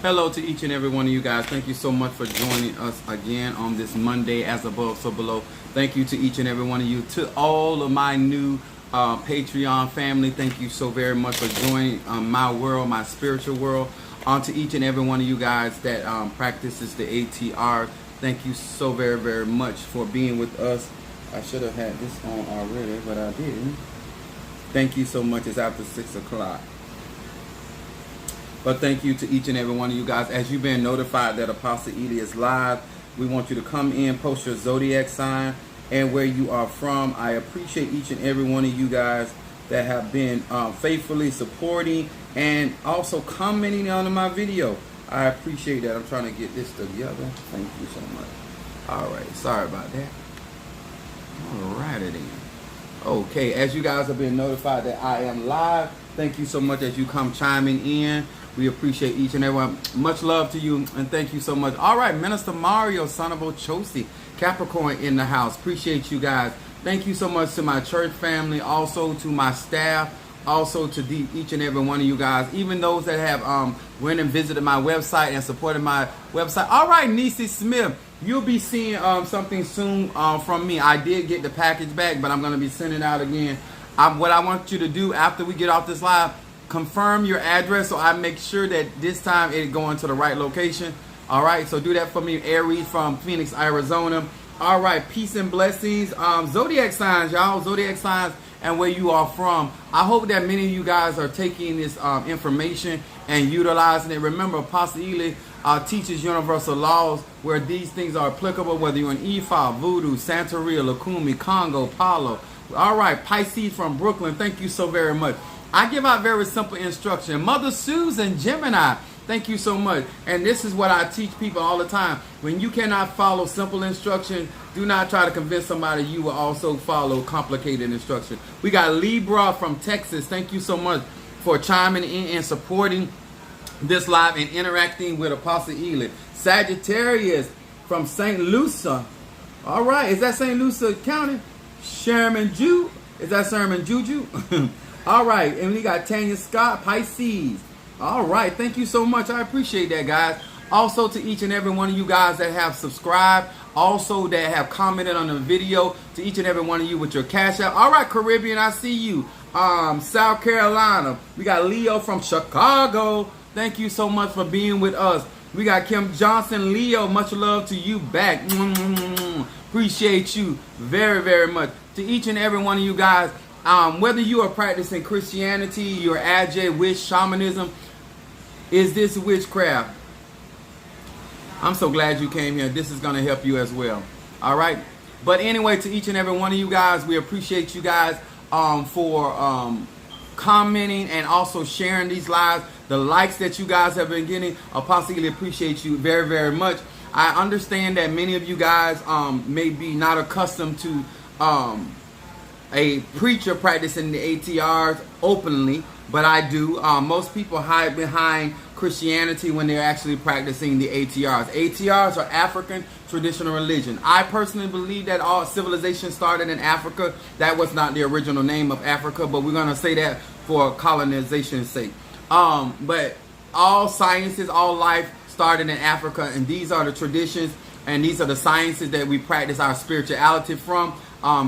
Hello to each and every one of you guys. Thank you so much for joining us again on this Monday, as above, so below. Thank you to each and every one of you. To all of my new Patreon family, thank you so very much for joining my world, my spiritual world. To each and every one of you guys that practices the ATR, thank you so very, very much for being with us. I should have had this on already, but I didn't. Thank you so much. It's after 6 o'clock. But thank you to each and every one of you guys. As you've been notified that Apostle Ely is live, we want you to come in, post your zodiac sign and where you are from. I appreciate each and every one of you guys that have been faithfully supporting and also commenting on my video. I appreciate that. I'm trying to get this together. Thank you so much. All right. Sorry about that. All righty then. Okay. As you guys have been notified that I am live, thank you so much as you come chiming in. We appreciate each and every one. Much love to you and thank you so much. All right, Minister Mario, son of Ochosi, Capricorn in the house. Appreciate you guys. Thank you so much to my church family, also to my staff, also to each and every one of you guys, even those that have went and visited my website and supported my website. All right, Niecy Smith, you'll be seeing something soon from me. I did get the package back, but I'm going to be sending it out again. What I want you to do after we get off this live, confirm your address so I make sure that this time it going to the right location. All right, so do that for me, Aries from Phoenix, Arizona. All right, peace and blessings. Zodiac signs, y'all, zodiac signs and where you are from. I hope that many of you guys are taking this information and utilizing it. Remember, Apostle Ely teaches universal laws where these things are applicable, whether you're in Ifa, Voodoo, Santeria, Lukumi, Congo, Palo. All right, Pisces from Brooklyn, thank you so very much. I give out very simple instruction. Mother Susan, Gemini, thank you so much. And this is what I teach people all the time. When you cannot follow simple instruction, do not try to convince somebody you will also follow complicated instruction. We got Libra from Texas. Thank you so much for chiming in and supporting this live and interacting with Apostle Ely. Sagittarius from St. Lucia. All right, is that St. Lucia County? Sherman Jew. Is that Sherman Juju? All right, and we got Tanya Scott, Pisces. All right, thank you so much. I appreciate that, guys. Also to each and every one of you guys that have subscribed, also that have commented on the video, to each and every one of you with your cash out. All right, Caribbean, I see you. South Carolina. We got Leo from Chicago. Thank you so much for being with us. We got Kim Johnson, Leo. Much love to you back. Appreciate you very, very much. To each and every one of you guys, whether you are practicing Christianity, your Ajay, witch, shamanism, is this witchcraft? I'm so glad you came here. This is going to help you as well. All right. But anyway, to each and every one of you guys, we appreciate you guys for commenting and also sharing these lives. The likes that you guys have been getting, Apostle Ely, appreciate you very, very much. I understand that many of you guys may be not accustomed to a preacher practicing the ATRs openly, but I do. Most people hide behind Christianity when they're actually practicing the ATRs. ATRs are African traditional religion. I personally believe that all civilization started in Africa. That was not the original name of Africa, but we're going to say that for colonization's sake. But all sciences, all life started in Africa, and these are the traditions and these are the sciences that we practice our spirituality from.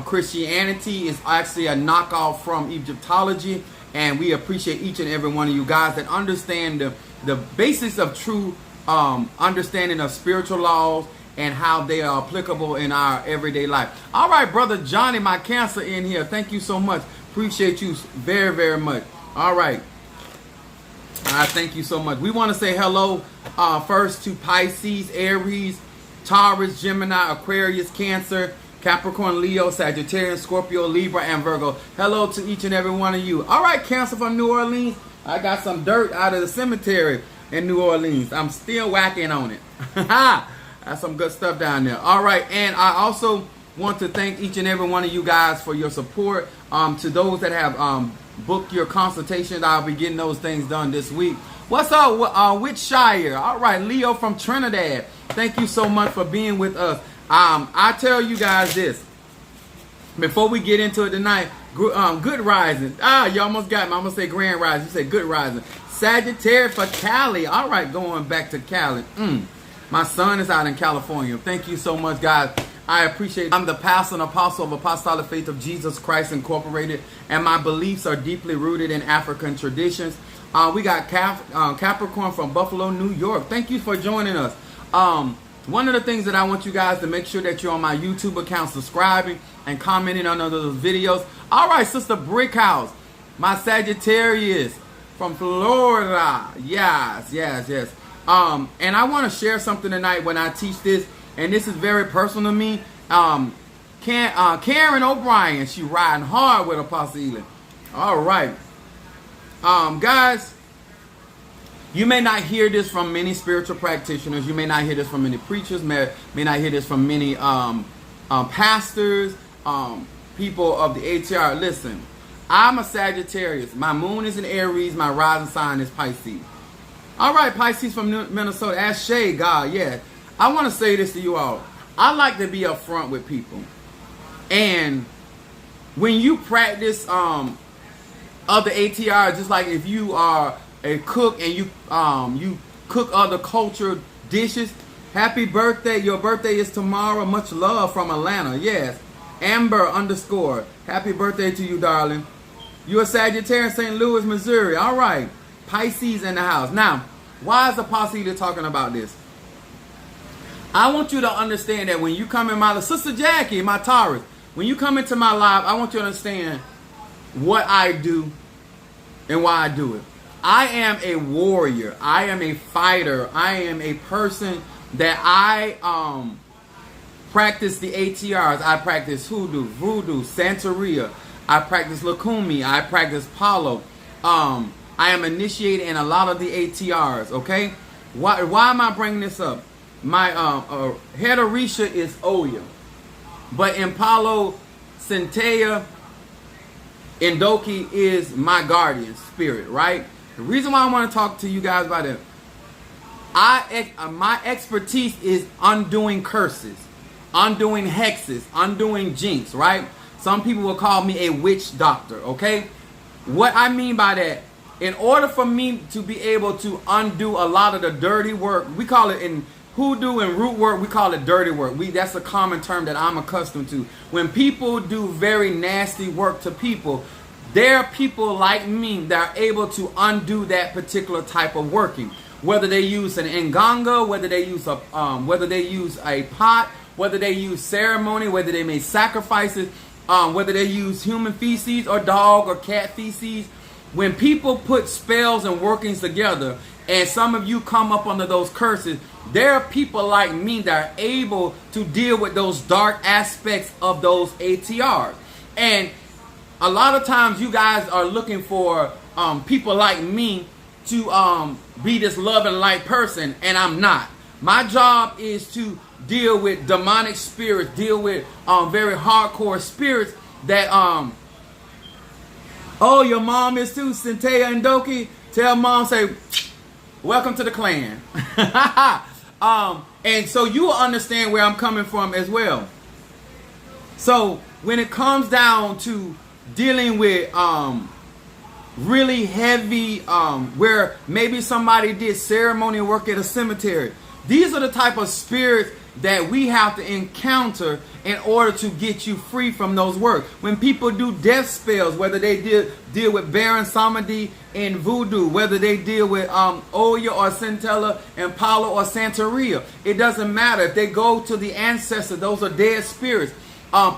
Christianity is actually a knockoff from Egyptology, and we appreciate each and every one of you guys that understand the basis of true understanding of spiritual laws and how they are applicable in our everyday life. All right, Brother Johnny, my Cancer in here. Thank you so much. Appreciate you very, very much. All right. Thank you so much. We want to say hello first to Pisces, Aries, Taurus, Gemini, Aquarius, Cancer, Capricorn, Leo, Sagittarius, Scorpio, Libra, and Virgo. Hello to each and every one of you. All right, Cancer from New Orleans. I got some dirt out of the cemetery in New Orleans. I'm still whacking on it. That's some good stuff down there. All right, and I also want to thank each and every one of you guys for your support. To those that have booked your consultations, I'll be getting those things done this week. What's up, Whitshire? All right, Leo from Trinidad. Thank you so much for being with us. I tell you guys this. Before we get into it tonight, good rising. You almost got me. I'm going to say grand rising. You say good rising. Sagittarius for Cali. All right, going back to Cali. My son is out in California. Thank you so much, guys. I appreciate it. I'm the pastor and apostle of Apostolic Faith of Jesus Christ Incorporated, and my beliefs are deeply rooted in African traditions. We got Capricorn from Buffalo, New York. Thank you for joining us. One of the things that I want you guys to make sure that you're on my YouTube account, subscribing and commenting on those videos. All right, Sister Brickhouse, my Sagittarius from Florida. Yes. And I want to share something tonight when I teach this, and this is very personal to me. Karen O'Brien, she riding hard with Apostle Ely. All right. Guys, you may not hear this from many spiritual practitioners. You may not hear this from many preachers. May not hear this from many pastors, people of the ATR. Listen, I'm a Sagittarius. My moon is in Aries. My rising sign is Pisces. All right, Pisces from Minnesota. Ask Shay, God, yeah. I want to say this to you all. I like to be upfront with people. And when you practice other ATR, just like if you are a cook and you cook other culture dishes, happy birthday. Your birthday is tomorrow. Much love from Atlanta. Yes. Amber _ happy birthday to you, darling. You're a Sagittarius, St. Louis, Missouri. All right. Pisces in the house. Now, why is Apostle Ely talking about this? I want you to understand that when you come in my life, Sister Jackie, my Taurus, when you come into my life, I want you to understand what I do and why I do it. I am a warrior. I am a fighter. I am a person that I practice the ATRs. I practice hoodoo, voodoo, Santeria. I practice Lakumi. I practice Palo. I am initiated in a lot of the ATRs, okay? Why am I bringing this up? My head of Risha is Oya. But in Palo, Centea, Indoki is my guardian spirit, right? The reason why I want to talk to you guys about it, my expertise is undoing curses, undoing hexes, undoing jinx, right? Some people will call me a witch doctor, okay? What I mean by that, in order for me to be able to undo a lot of the dirty work, we call it in hoodoo and root work, we call it dirty work. That's a common term that I'm accustomed to. When people do very nasty work to people, there are people like me that are able to undo that particular type of working. Whether they use an nganga, whether they use a pot, whether they use ceremony, whether they make sacrifices, whether they use human feces or dog or cat feces. When people put spells and workings together, and some of you come up under those curses, there are people like me that are able to deal with those dark aspects of those ATRs. And a lot of times you guys are looking for people like me to be this love and light person, and I'm not. My job is to deal with demonic spirits, deal with very hardcore spirits that oh, your mom is too, Centea and Doki. Tell mom, say, welcome to the clan. And so you will understand where I'm coming from as well. So when it comes down to dealing with really heavy, where maybe somebody did ceremonial work at a cemetery, these are the type of spirits that we have to encounter in order to get you free from those work. When people do death spells, whether they deal with Baron Samedi and voodoo, whether they deal with Oya or Centella and Palo or Santeria, it doesn't matter. If they go to the ancestors, those are dead spirits.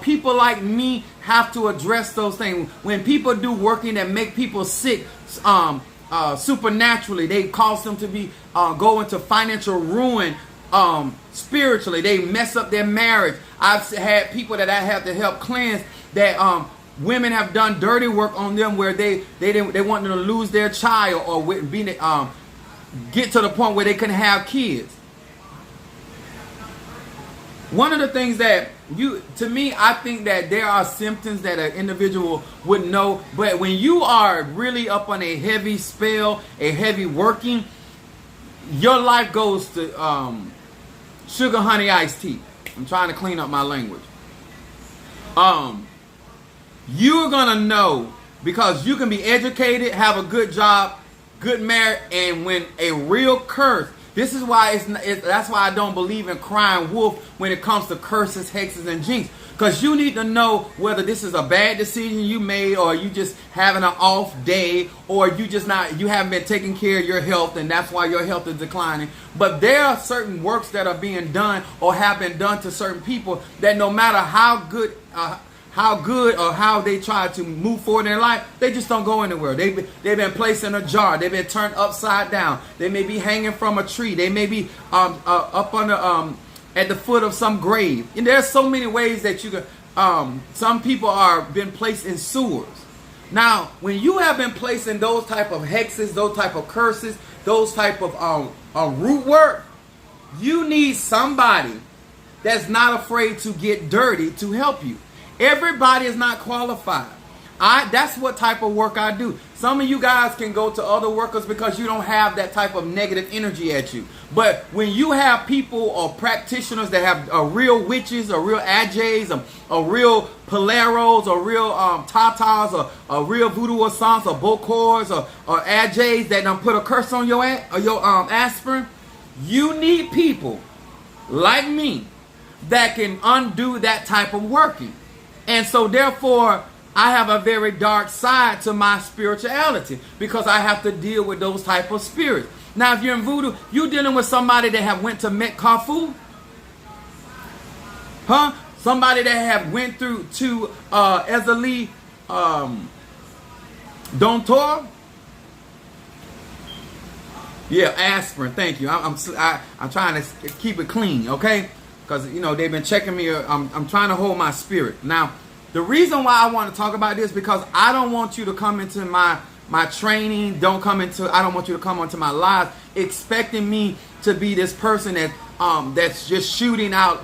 People like me have to address those things. When people do working that make people sick, supernaturally, they cause them to be go into financial ruin. Spiritually, they mess up their marriage. I've had people that I have to help cleanse that women have done dirty work on them where they want them to lose their child or get to the point where they couldn't have kids. One of the things that to me, I think that there are symptoms that an individual would know, but when you are really up on a heavy spell, a heavy working, your life goes to sugar honey iced tea. I'm trying to clean up my language. You're gonna know, because you can be educated, have a good job, good marriage, and when a real curse. This is why that's why I don't believe in crying wolf when it comes to curses, hexes, and jinx. Because you need to know whether this is a bad decision you made, or you just having an off day, or you haven't been taking care of your health, and that's why your health is declining. But there are certain works that are being done or have been done to certain people that no matter how good or how they try to move forward in their life, they just don't go anywhere. They've been placed in a jar. They've been turned upside down. They may be hanging from a tree. They may be up under at the foot of some grave. And there's so many ways that you can. Some people are been placed in sewers. Now, when you have been placed in those type of hexes, those type of curses, those type of root work, you need somebody that's not afraid to get dirty to help you. Everybody is not qualified. That's what type of work I do. Some of you guys can go to other workers because you don't have that type of negative energy at you. But when you have people or practitioners that have real witches or real ajays or real poleros or real tatas or real voodoo or sans or bokors or ajays that done put a curse on your aspirin, you need people like me that can undo that type of working. And so therefore, I have a very dark side to my spirituality because I have to deal with those type of spirits. Now, if you're in voodoo, you're dealing with somebody that have went to Metcalfu. Huh? Somebody that have went through to Ezali Dontor. Yeah, aspirin. Thank you. I'm trying to keep it clean, okay? Because, you know, they've been checking me. I'm trying to hold my spirit. Now, the reason why I want to talk about this because I don't want you to come into my training. I don't want you to come onto my live expecting me to be this person that's just shooting out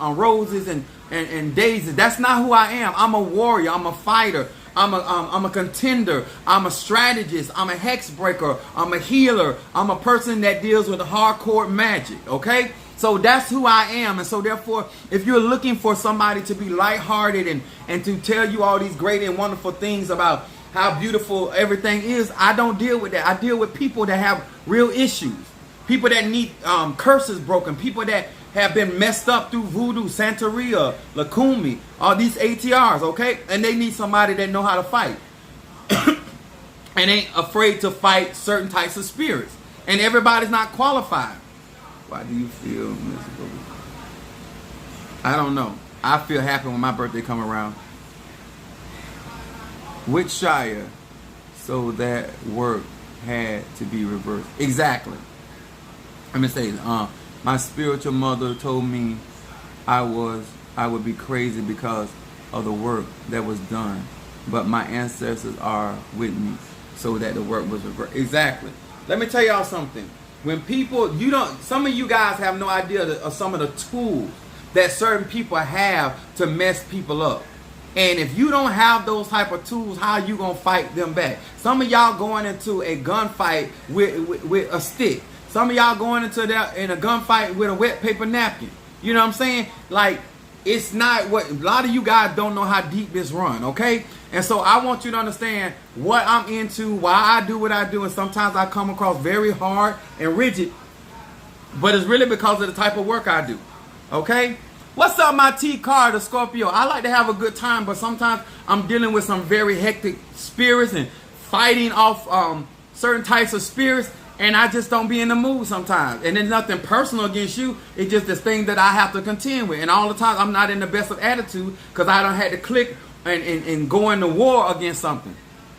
roses and daisies. That's not who I am. I'm a warrior. I'm a fighter. I'm a contender. I'm a strategist. I'm a hex breaker. I'm a healer. I'm a person that deals with hardcore magic. Okay? So that's who I am. And so therefore, if you're looking for somebody to be lighthearted and to tell you all these great and wonderful things about how beautiful everything is, I don't deal with that. I deal with people that have real issues. People that need curses broken. People that have been messed up through voodoo, Santeria, Lakumi, all these ATRs, okay? And they need somebody that know how to fight. And ain't afraid to fight certain types of spirits. And everybody's not qualified. Why do you feel miserable? I don't know. I feel happy when my birthday come around. Which Shire? So that work had to be reversed. Exactly. Let me say, my spiritual mother told me I would be crazy because of the work that was done. But my ancestors are with me so that the work was reversed. Exactly. Let me tell y'all something. When people, some of you guys have no idea of some of the tools that certain people have to mess people up. And if you don't have those type of tools, how you going to fight them back? Some of y'all going into a gunfight with a stick. Some of y'all going into that in a gunfight with a wet paper napkin. You know what I'm saying? Like, it's not what, a lot of you guys don't know how deep this run, okay? And so I want you to understand what I'm into, why I do what I do, and sometimes I come across very hard and rigid, but it's really because of the type of work I do, okay? What's up, my T car, the Scorpio? I like to have a good time, but sometimes I'm dealing with some very hectic spirits and fighting off certain types of spirits, and I just don't be in the mood sometimes. And there's nothing personal against you. It's just this thing that I have to contend with. And all the time, I'm not in the best of attitude because I don't had to click and go into war against something.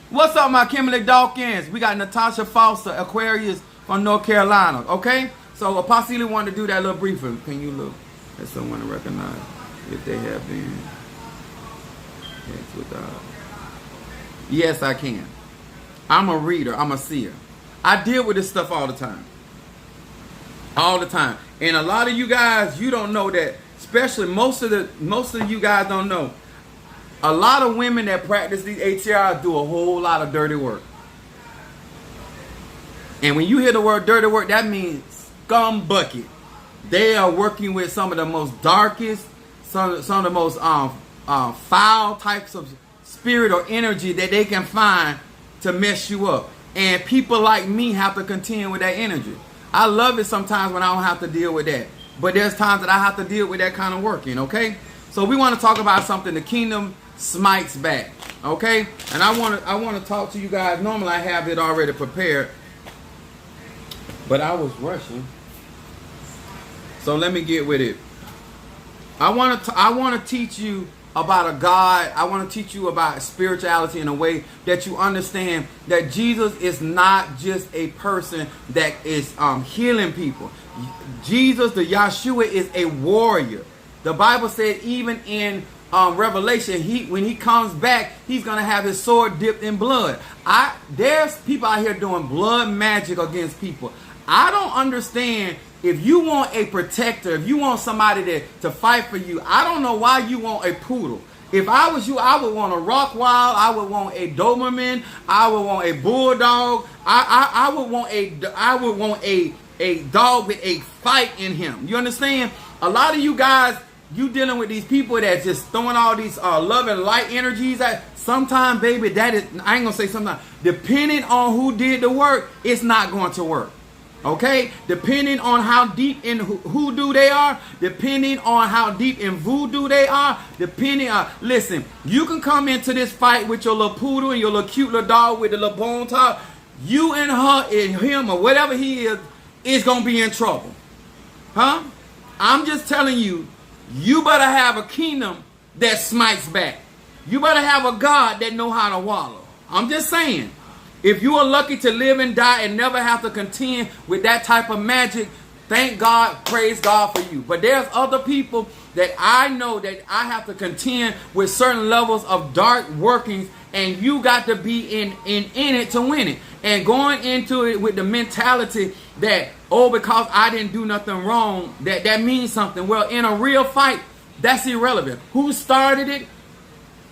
What's up, my Kimberly Dawkins? We got Natasha Foster, Aquarius from North Carolina. Okay? So Apostle wanted to do that little briefing. Can you look at someone to recognize if they have been with God? Yes, I can. I'm a reader. I'm a seer. I deal with this stuff all the time. All the time. And a lot of you guys, you don't know that, especially most of you guys don't know. A lot of women that practice these ATRs do a whole lot of dirty work. And when you hear the word dirty work, that means scum bucket. They are working with some of the most darkest, some of the most foul types of spirit or energy that they can find to mess you up. And people like me have to contend with that energy. I love it sometimes when I don't have to deal with that. But there's times that I have to deal with that kind of working, okay? So we want to talk about something, the kingdom smites back, okay? And I want to talk to you guys. Normally I have it already prepared, but I was rushing. So let me get with it. I want to teach you about a God. I want to teach you about spirituality in a way that you understand that Jesus is not just a person that is healing people. Jesus, the Yahshua, is a warrior. The Bible said even in Revelation, when he comes back, he's going to have his sword dipped in blood. There's people out here doing blood magic against people. I don't understand. If you want a protector, if you want somebody to fight for you, I don't know why you want a poodle. If I was you, I would want a Rottweiler, I would want a Doberman, I would want a Bulldog, I would want a dog with a fight in him. You understand? A lot of you guys, you dealing with these people that just throwing all these love and light energies at. Sometimes, baby, that is, I ain't gonna say sometimes, depending on who did the work, it's not going to work. Okay, depending on how deep in hoodoo they are, depending on how deep in voodoo they are, listen, you can come into this fight with your little poodle and your little cute little dog with the little bone top. You and her and him or whatever he is gonna be in trouble. Huh? I'm just telling you, you better have a kingdom that smites back. You better have a God that know how to wallow. I'm just saying. If you are lucky to live and die and never have to contend with that type of magic, thank God, praise God for you. But there's other people that I know that I have to contend with certain levels of dark workings, and you got to be in it to win it. And going into it with the mentality that, oh, because I didn't do nothing wrong, that means something. Well, in a real fight, that's irrelevant. Who started it?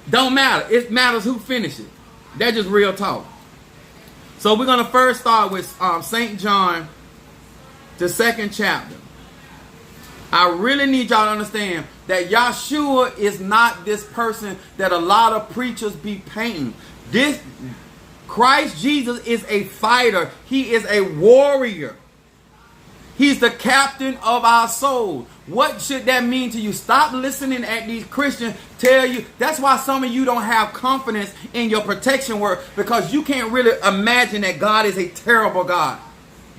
Don't matter. It matters who finished it. That's just real talk. So we're going to first start with St. John, the 2nd chapter. I really need y'all to understand that Yahshua is not this person that a lot of preachers be painting. This Christ Jesus is a fighter. He is a warrior. He's the captain of our soul. What should that mean to you? Stop listening at these Christians tell you. That's why some of you don't have confidence in your protection work, because you can't really imagine that God is a terrible God.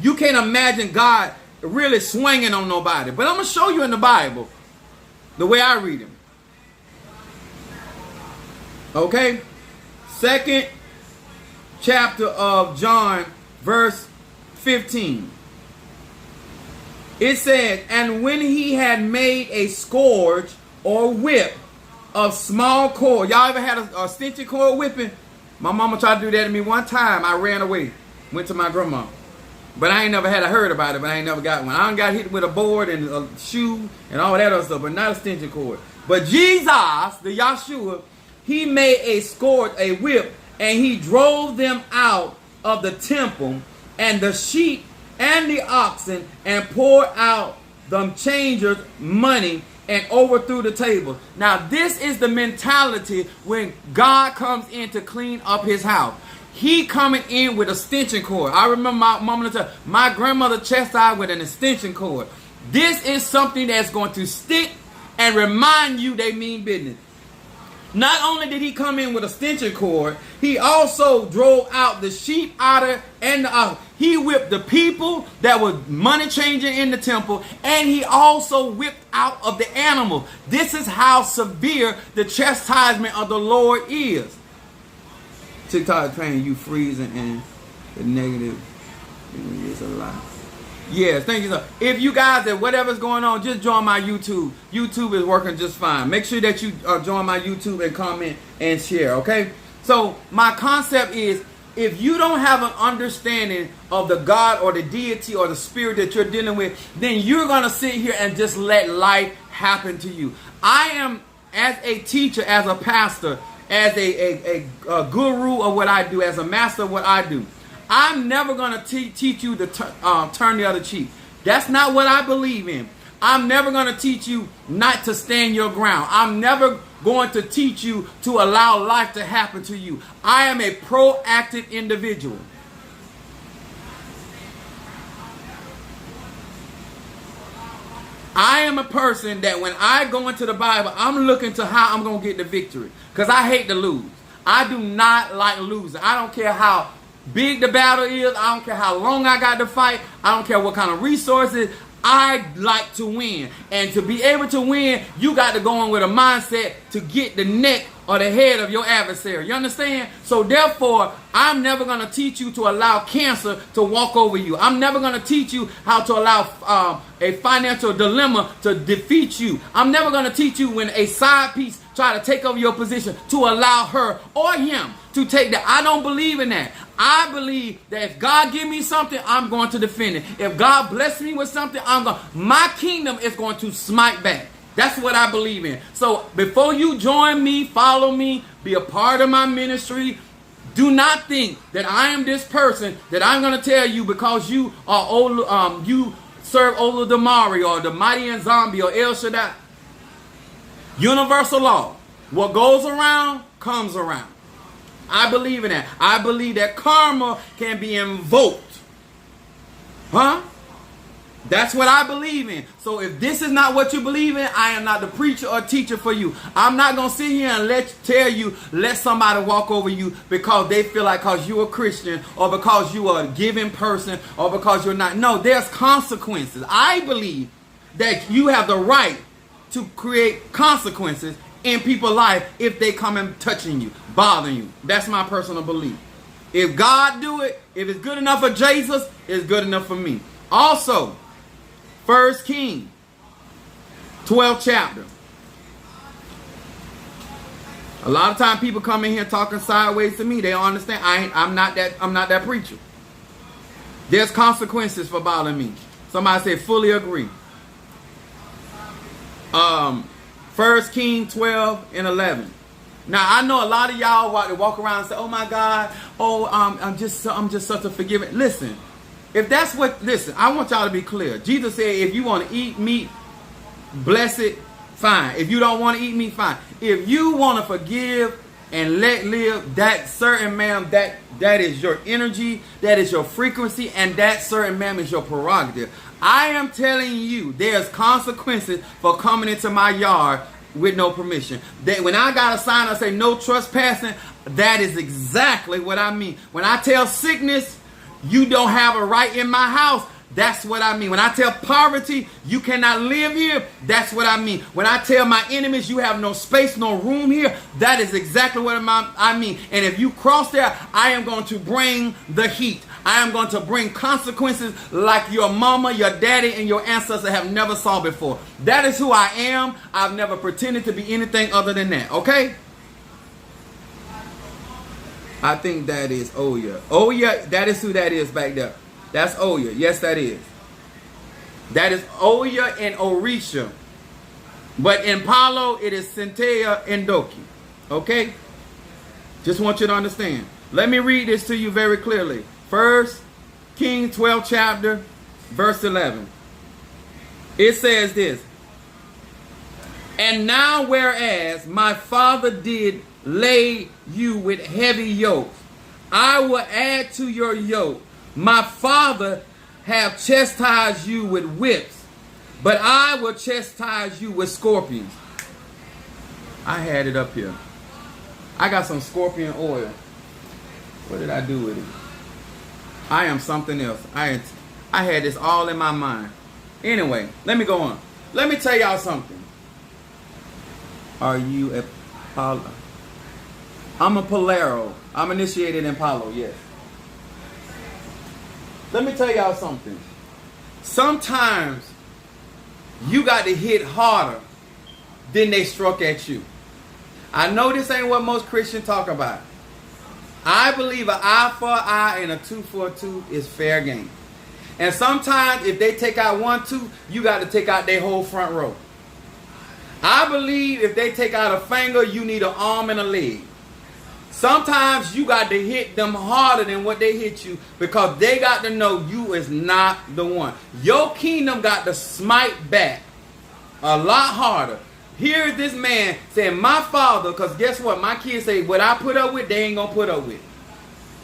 You can't imagine God really swinging on nobody. But I'm going to show you in the Bible the way I read him. Okay? 2nd chapter of John, verse 15. It says, and when he had made a scourge or whip of small cord. Y'all ever had a extension cord whipping? My mama tried to do that to me one time. I ran away. Went to my grandma. But I ain't never had heard about it, but I ain't never got one. I done got hit with a board and a shoe and all that other stuff, but not a extension cord. But Jesus, the Yahshua, he made a scourge, a whip, and he drove them out of the temple and the sheep and the oxen, and poured out them changers money and overthrew the table. Now this is the mentality when God comes in to clean up his house. He coming in with a extension cord. I remember my grandmother chastised with an extension cord. This is something that's going to stick and remind you they mean business. Not only did he come in with a extension cord, he also drove out the sheep out of and he whipped the people that were money changing in the temple, and he also whipped out of the animal. This is how severe the chastisement of the Lord is. TikTok training you freezing and the negative is a lie. Yes, thank you, sir. If you guys, that whatever's going on, just join my YouTube. YouTube is working just fine. Make sure that you join my YouTube and comment and share, okay? So my concept is, if you don't have an understanding of the God or the deity or the spirit that you're dealing with, then you're going to sit here and just let life happen to you. I am, as a teacher, as a pastor, as a guru of what I do, as a master of what I do, I'm never going to teach you to turn the other cheek. That's not what I believe in. I'm never going to teach you not to stand your ground. I'm never going to teach you to allow life to happen to you. I am a proactive individual. I am a person that when I go into the Bible, I'm looking to how I'm going to get the victory. Because I hate to lose. I do not like losing. I don't care how big the battle is. I don't care how long I got to fight. I don't care what kind of resources. I like to win. And to be able to win, you got to go in with a mindset to get the neck or the head of your adversary. You understand? So therefore, I'm never going to teach you to allow cancer to walk over you. I'm never going to teach you how to allow a financial dilemma to defeat you. I'm never going to teach you when a side piece try to take over your position to allow her or him to take that. I don't believe in that. I believe that if God give me something, I'm going to defend it. If God bless me with something, my kingdom is going to smite back. That's what I believe in. So before you join me, follow me, be a part of my ministry, do not think that I am this person that I'm going to tell you because you are you serve Ola Damari or the Mighty and Zombie or El Shaddai. Universal law. What goes around comes around. I believe in that. I believe that karma can be invoked. Huh? That's what I believe in. So if this is not what you believe in, I am not the preacher or teacher for you. I'm not going to sit here and let somebody walk over you because they feel like because you're a Christian or because you are a giving person or because you're not. No, there's consequences. I believe that you have the right to create consequences in people's life if they come and touching you, bothering you. That's my personal belief. If God do it, if it's good enough for Jesus, it's good enough for me. Also, 1 Kings, 12th chapter. A lot of time people come in here talking sideways to me. They don't understand. I'm not that preacher. There's consequences for bothering me. Somebody say fully agree. 1 Kings 12 and 11. Now I know a lot of y'all walk around and say, "Oh my God, I'm just such a forgiving." Listen, I want y'all to be clear. Jesus said, if you want to eat meat, bless it, fine. If you don't want to eat meat, fine. If you want to forgive and let live, that certain ma'am, that is your energy, that is your frequency, and that certain ma'am is your prerogative. I am telling you, there's consequences for coming into my yard with no permission. That when I got a sign that say no trespassing, that is exactly what I mean. When I tell sickness, you don't have a right in my house, that's what I mean. When I tell poverty, you cannot live here, that's what I mean. When I tell my enemies, you have no space, no room here, that is exactly what I mean. And if you cross there, I am going to bring the heat. I am going to bring consequences like your mama, your daddy, and your ancestors have never saw before. That is who I am. I've never pretended to be anything other than that, okay? I think that is Oya. Oya, that is who that is back there. That's Oya. Yes, that is. That is Oya and Orisha. But in Palo, it is Centea and Doki. Okay? Just want you to understand. Let me read this to you very clearly. 1 Kings 12 chapter, verse 11. It says this. And now whereas my father did lay you with heavy yokes, I will add to your yoke. My father have chastised you with whips, but I will chastise you with scorpions. I had it up here. I got some scorpion oil. What did I do with it? I am something else. I had this all in my mind. Anyway, let me go on. Let me tell y'all something. Are you a Palo? I'm a Polaro. I'm initiated in Palo, yes. Let me tell y'all something. Sometimes you got to hit harder than they struck at you. I know this ain't what most Christians talk about. I believe an eye for an eye and a tooth for a tooth is fair game. And sometimes if they take out one tooth, you got to take out their whole front row. I believe if they take out a finger, you need an arm and a leg. Sometimes you got to hit them harder than what they hit you because they got to know you is not the one. Your kingdom got to smite back a lot harder. Here's this man saying, my father, because guess what? My kids say, what I put up with, they ain't going to put up with.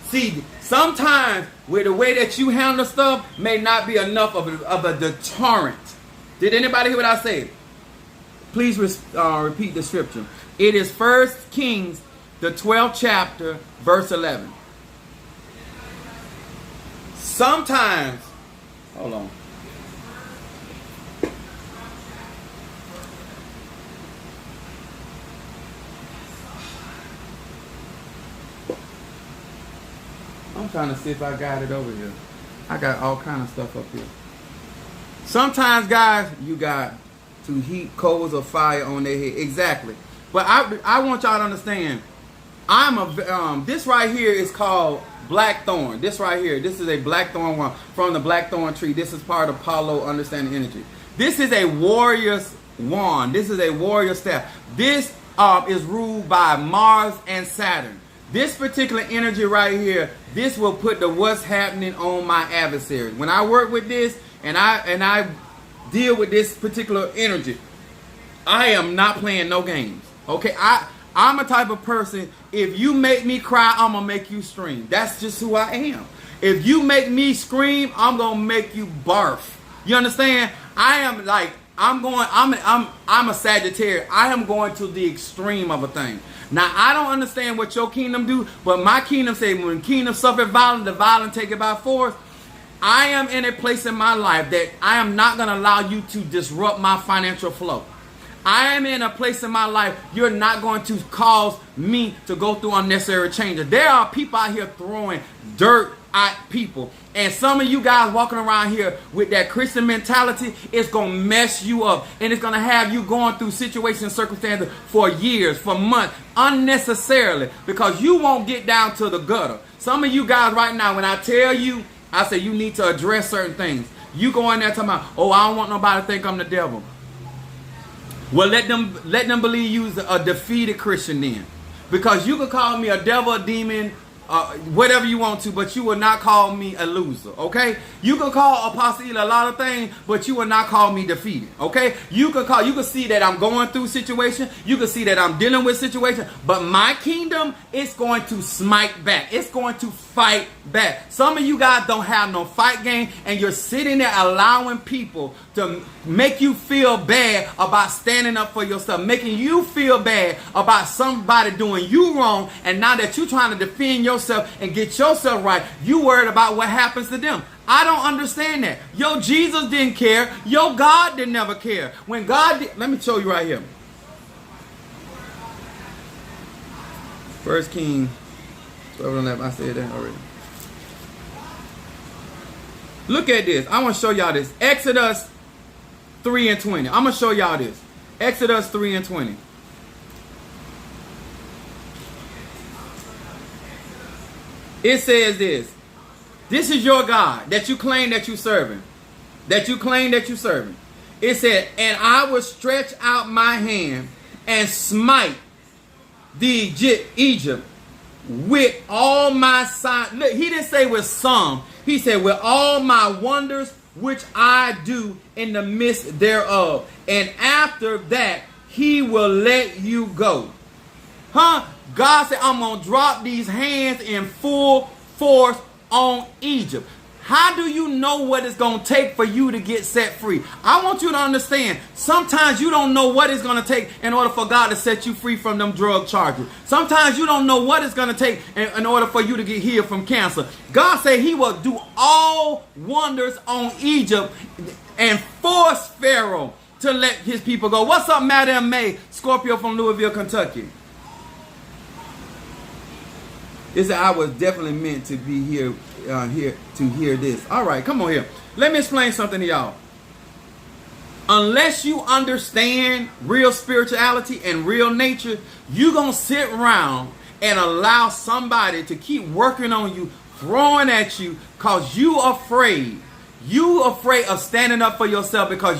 See, sometimes with the way that you handle stuff may not be enough of a deterrent Did anybody hear what I said? Please repeat the scripture. It is 1 Kings, the 12th chapter, verse 11. Sometimes, hold on. I'm trying to see if I got it over here. I got all kind of stuff up here. Sometimes, guys, you got to heap coals of fire on their head. Exactly. But I want y'all to understand. This right here is called blackthorn. This right here. This is a blackthorn one from the blackthorn tree. This is part of Apollo understanding energy. This is a warrior's wand. This is a warrior staff. This is ruled by Mars and Saturn. This particular energy right here, this will put the what's happening on my adversary. When I work with this and I deal with this particular energy, I am not playing no games. Okay, I'm a type of person, if you make me cry, I'm gonna make you scream. That's just who I am. If you make me scream, I'm gonna make you barf. You understand? I am like, I'm a Sagittarius. I am going to the extreme of a thing. Now, I don't understand what your kingdom do, but my kingdom say, when kingdom suffer violence, the violent take it by force. I am in a place in my life that I am not going to allow you to disrupt my financial flow. I am in a place in my life, you're not going to cause me to go through unnecessary changes. There are people out here throwing dirt at people. And some of you guys walking around here with that Christian mentality, it's going to mess you up. And it's going to have you going through situations and circumstances for years, for months, unnecessarily, because you won't get down to the gutter. Some of you guys right now, when I tell you, I say you need to address certain things. You go in there talking about, oh, I don't want nobody to think I'm the devil. Well, let them believe you's a defeated Christian then. Because you can call me a devil, a demon, whatever you want to, but you will not call me a loser, okay? You can call Apostle Ely a lot of things, but you will not call me defeated, okay? You can see that I'm going through situation. You can see that I'm dealing with situation, but my kingdom is going to smite back. It's going to fight back. Some of you guys don't have no fight game, and you're sitting there allowing people to make you feel bad about standing up for yourself, making you feel bad about somebody doing you wrong, and now that you're trying to defend yourself and get yourself right, you worried about what happens to them. I don't understand that. Your Jesus didn't care. Your God didn't never care. When God did, let me show you right here. 1 Kings 12:11. I said that already. Look at this. I want to show y'all this. Exodus 3:20. I'm going to show y'all this. Exodus 3:20. It says this. This is your God that you claim that you're serving. That you claim that you're serving. It said, and I will stretch out my hand and smite the Egypt with all my signs. Look, he didn't say with some. He said with all my wonders which I do in the midst thereof. And after that, he will let you go. Huh? God said, I'm going to drop these hands in full force on Egypt. How do you know what it's going to take for you to get set free? I want you to understand, sometimes you don't know what it's going to take in order for God to set you free from them drug charges. Sometimes you don't know what it's going to take in order for you to get healed from cancer. God said he will do all wonders on Egypt and force Pharaoh to let his people go. What's up, Madam May, Scorpio from Louisville, Kentucky? It said I was definitely meant to be here to hear this. All right, come on here. Let me explain something to y'all. Unless you understand real spirituality and real nature, you're going to sit around and allow somebody to keep working on you, throwing at you, because you afraid. You afraid of standing up for yourself because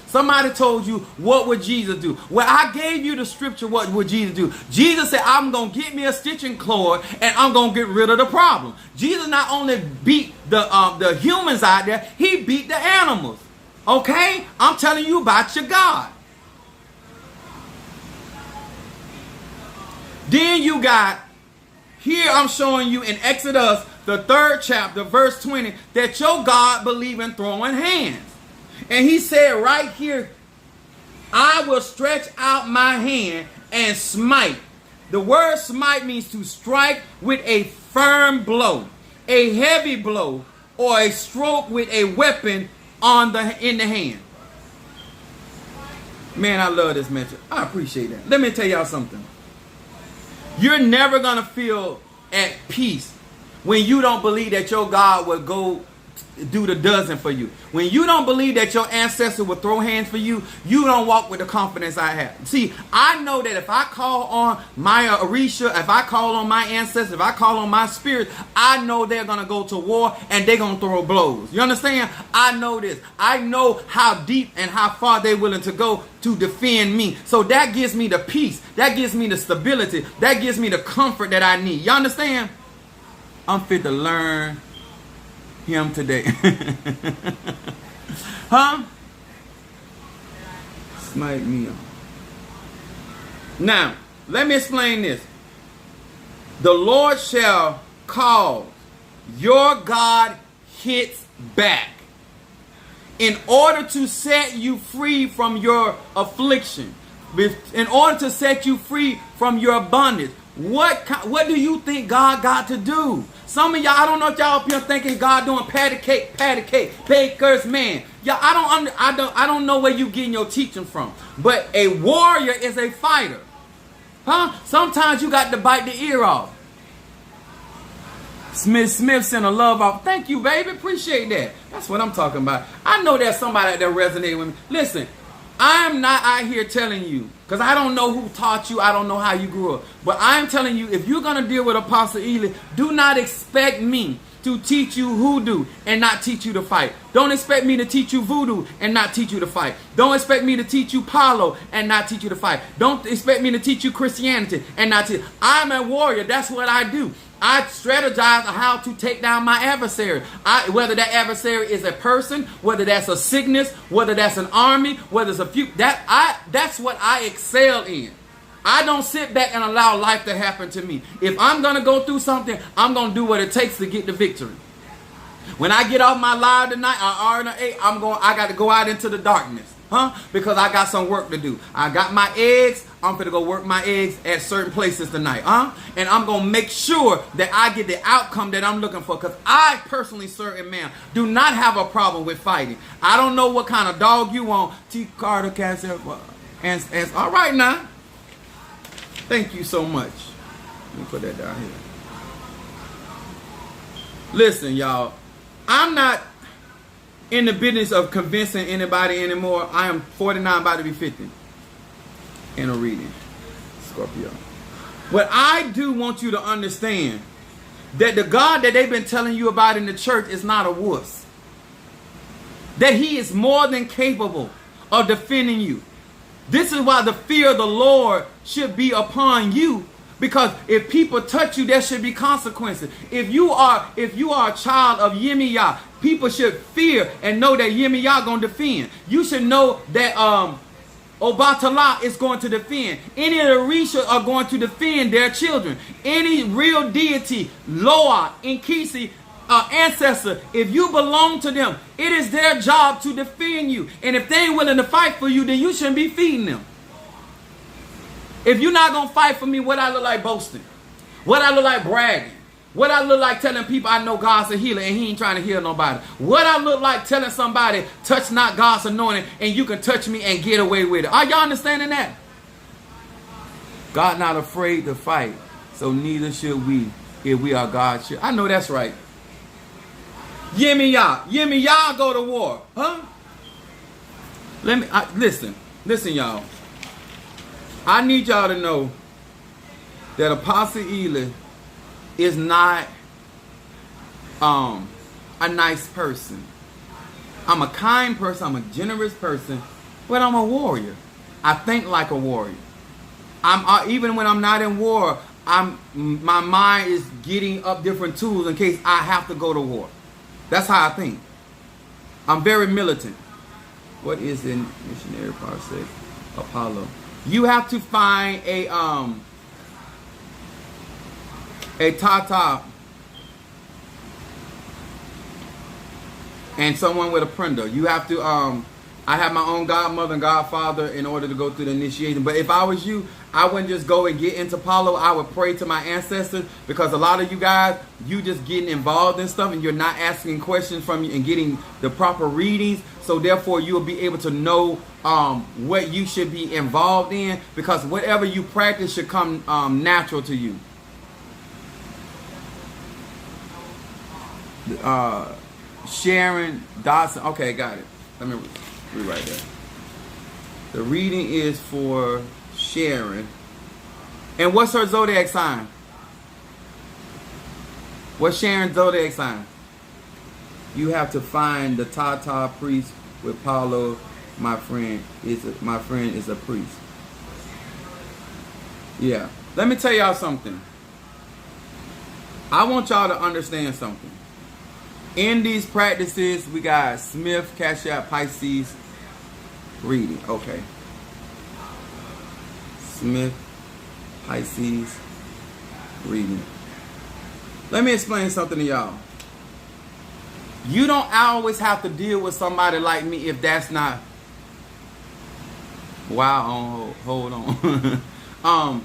somebody told you, what would Jesus do? Well, I gave you the scripture, what would Jesus do? Jesus said, I'm going to get me a stitching cord and I'm going to get rid of the problem. Jesus not only beat the humans out there, he beat the animals. Okay? I'm telling you about your God. Then you got, here I'm showing you in Exodus, the 3rd chapter, verse 20, that your God believe in throwing hands. And he said right here, I will stretch out my hand and smite. The word smite means to strike with a firm blow, a heavy blow, or a stroke with a weapon in the hand. Man, I love this message. I appreciate that. Let me tell y'all something. You're never going to feel at peace when you don't believe that your God will go do the dozen for you. When you don't believe that your ancestors will throw hands for you, you don't walk with the confidence I have. See, I know that if I call on my Orisha, if I call on my ancestors, if I call on my spirit, I know they're going to go to war and they're going to throw blows. You understand? I know this. I know how deep and how far they're willing to go to defend me. So that gives me the peace. That gives me the stability. That gives me the comfort that I need. You understand? I'm fit to learn him today. Huh? Smite me on. Now, let me explain this. The Lord shall cause your God hits back in order to set you free from your affliction, in order to set you free from your bondage. What do you think God got to do? Some of y'all, I don't know if y'all up here thinking God doing patty cake, baker's man. Y'all, I don't know where you getting your teaching from. But a warrior is a fighter. Huh? Sometimes you got to bite the ear off. Smith sent a love off. Thank you, baby. Appreciate that. That's what I'm talking about. I know there's somebody that resonated with me. Listen, I'm not out here telling you, because I don't know who taught you. I don't know how you grew up. But I'm telling you, if you're going to deal with Apostle Ely, do not expect me to teach you hoodoo and not teach you to fight. Don't expect me to teach you voodoo and not teach you to fight. Don't expect me to teach you Palo and not teach you to fight. Don't expect me to teach you Christianity and not teach. I'm a warrior. That's what I do. I strategize on how to take down my adversary. Whether that adversary is a person, whether that's a sickness, whether that's an army, whether it's a few. That's what I excel in. I don't sit back and allow life to happen to me. If I'm going to go through something, I'm going to do what it takes to get the victory. When I get off my live tonight, RNA, I got to go out into the darkness. Because I got some work to do. I got my eggs. I'm going to go work my eggs at certain places tonight. And I'm going to make sure that I get the outcome that I'm looking for. Because I personally, sir and ma'am, do not have a problem with fighting. I don't know what kind of dog you want. T. Carter, Cass, and all right now. Thank you so much. Let me put that down here. Listen, y'all. I'm not in the business of convincing anybody anymore. I am 49, about to be 50. In a reading. Scorpio. What I do want you to understand, that the God that they've been telling you about in the church is not a wuss. That he is more than capable of defending you. This is why the fear of the Lord should be upon you. Because if people touch you, there should be consequences. If you are a child of Yemiya, people should fear and know that Yemiya going to defend. You should know that Obatala is going to defend. Any of the Risha are going to defend their children. Any real deity, Loa, Inkisi, ancestor, if you belong to them, it is their job to defend you. And if they ain't willing to fight for you, then you shouldn't be feeding them. If you're not going to fight for me, what I look like boasting? What I look like bragging? What I look like telling people I know God's a healer and he ain't trying to heal nobody? What I look like telling somebody, touch not God's anointing and you can touch me and get away with it? Are y'all understanding that? God not afraid to fight, so neither should we if we are God's children. I know that's right. Yemiya go to war. Listen, y'all. I need y'all to know that Apostle Ely is not a nice person. I'm a kind person. I'm a generous person. But I'm a warrior. I think like a warrior. Even when I'm not in war, my mind is getting up different tools in case I have to go to war. That's how I think. I'm very militant. What is in missionary part 6? Apollo. You have to find a tata. and someone with a printer. You have to, I have my own godmother and godfather in order to go through the initiation. But if I was you, I wouldn't just go and get into Palo. I would pray to my ancestors, because a lot of you guys, you just getting involved in stuff and you're not asking questions from you and getting the proper readings. So therefore, you'll be able to know what you should be involved in, because whatever you practice should come natural to you. Sharon Dodson. Okay, got it. Let me rewrite that. The reading is for Sharon. And what's her zodiac sign? What's Sharon's zodiac sign? You have to find the Tata priest with Paulo. My friend is a priest. Yeah. Let me tell y'all something. I want y'all to understand something. In these practices, we got Smith, Cash App, Pisces, reading. Okay. Smith, Pisces, reading. Let me explain something to y'all. You don't always have to deal with somebody like me if that's not... Wow, hold on.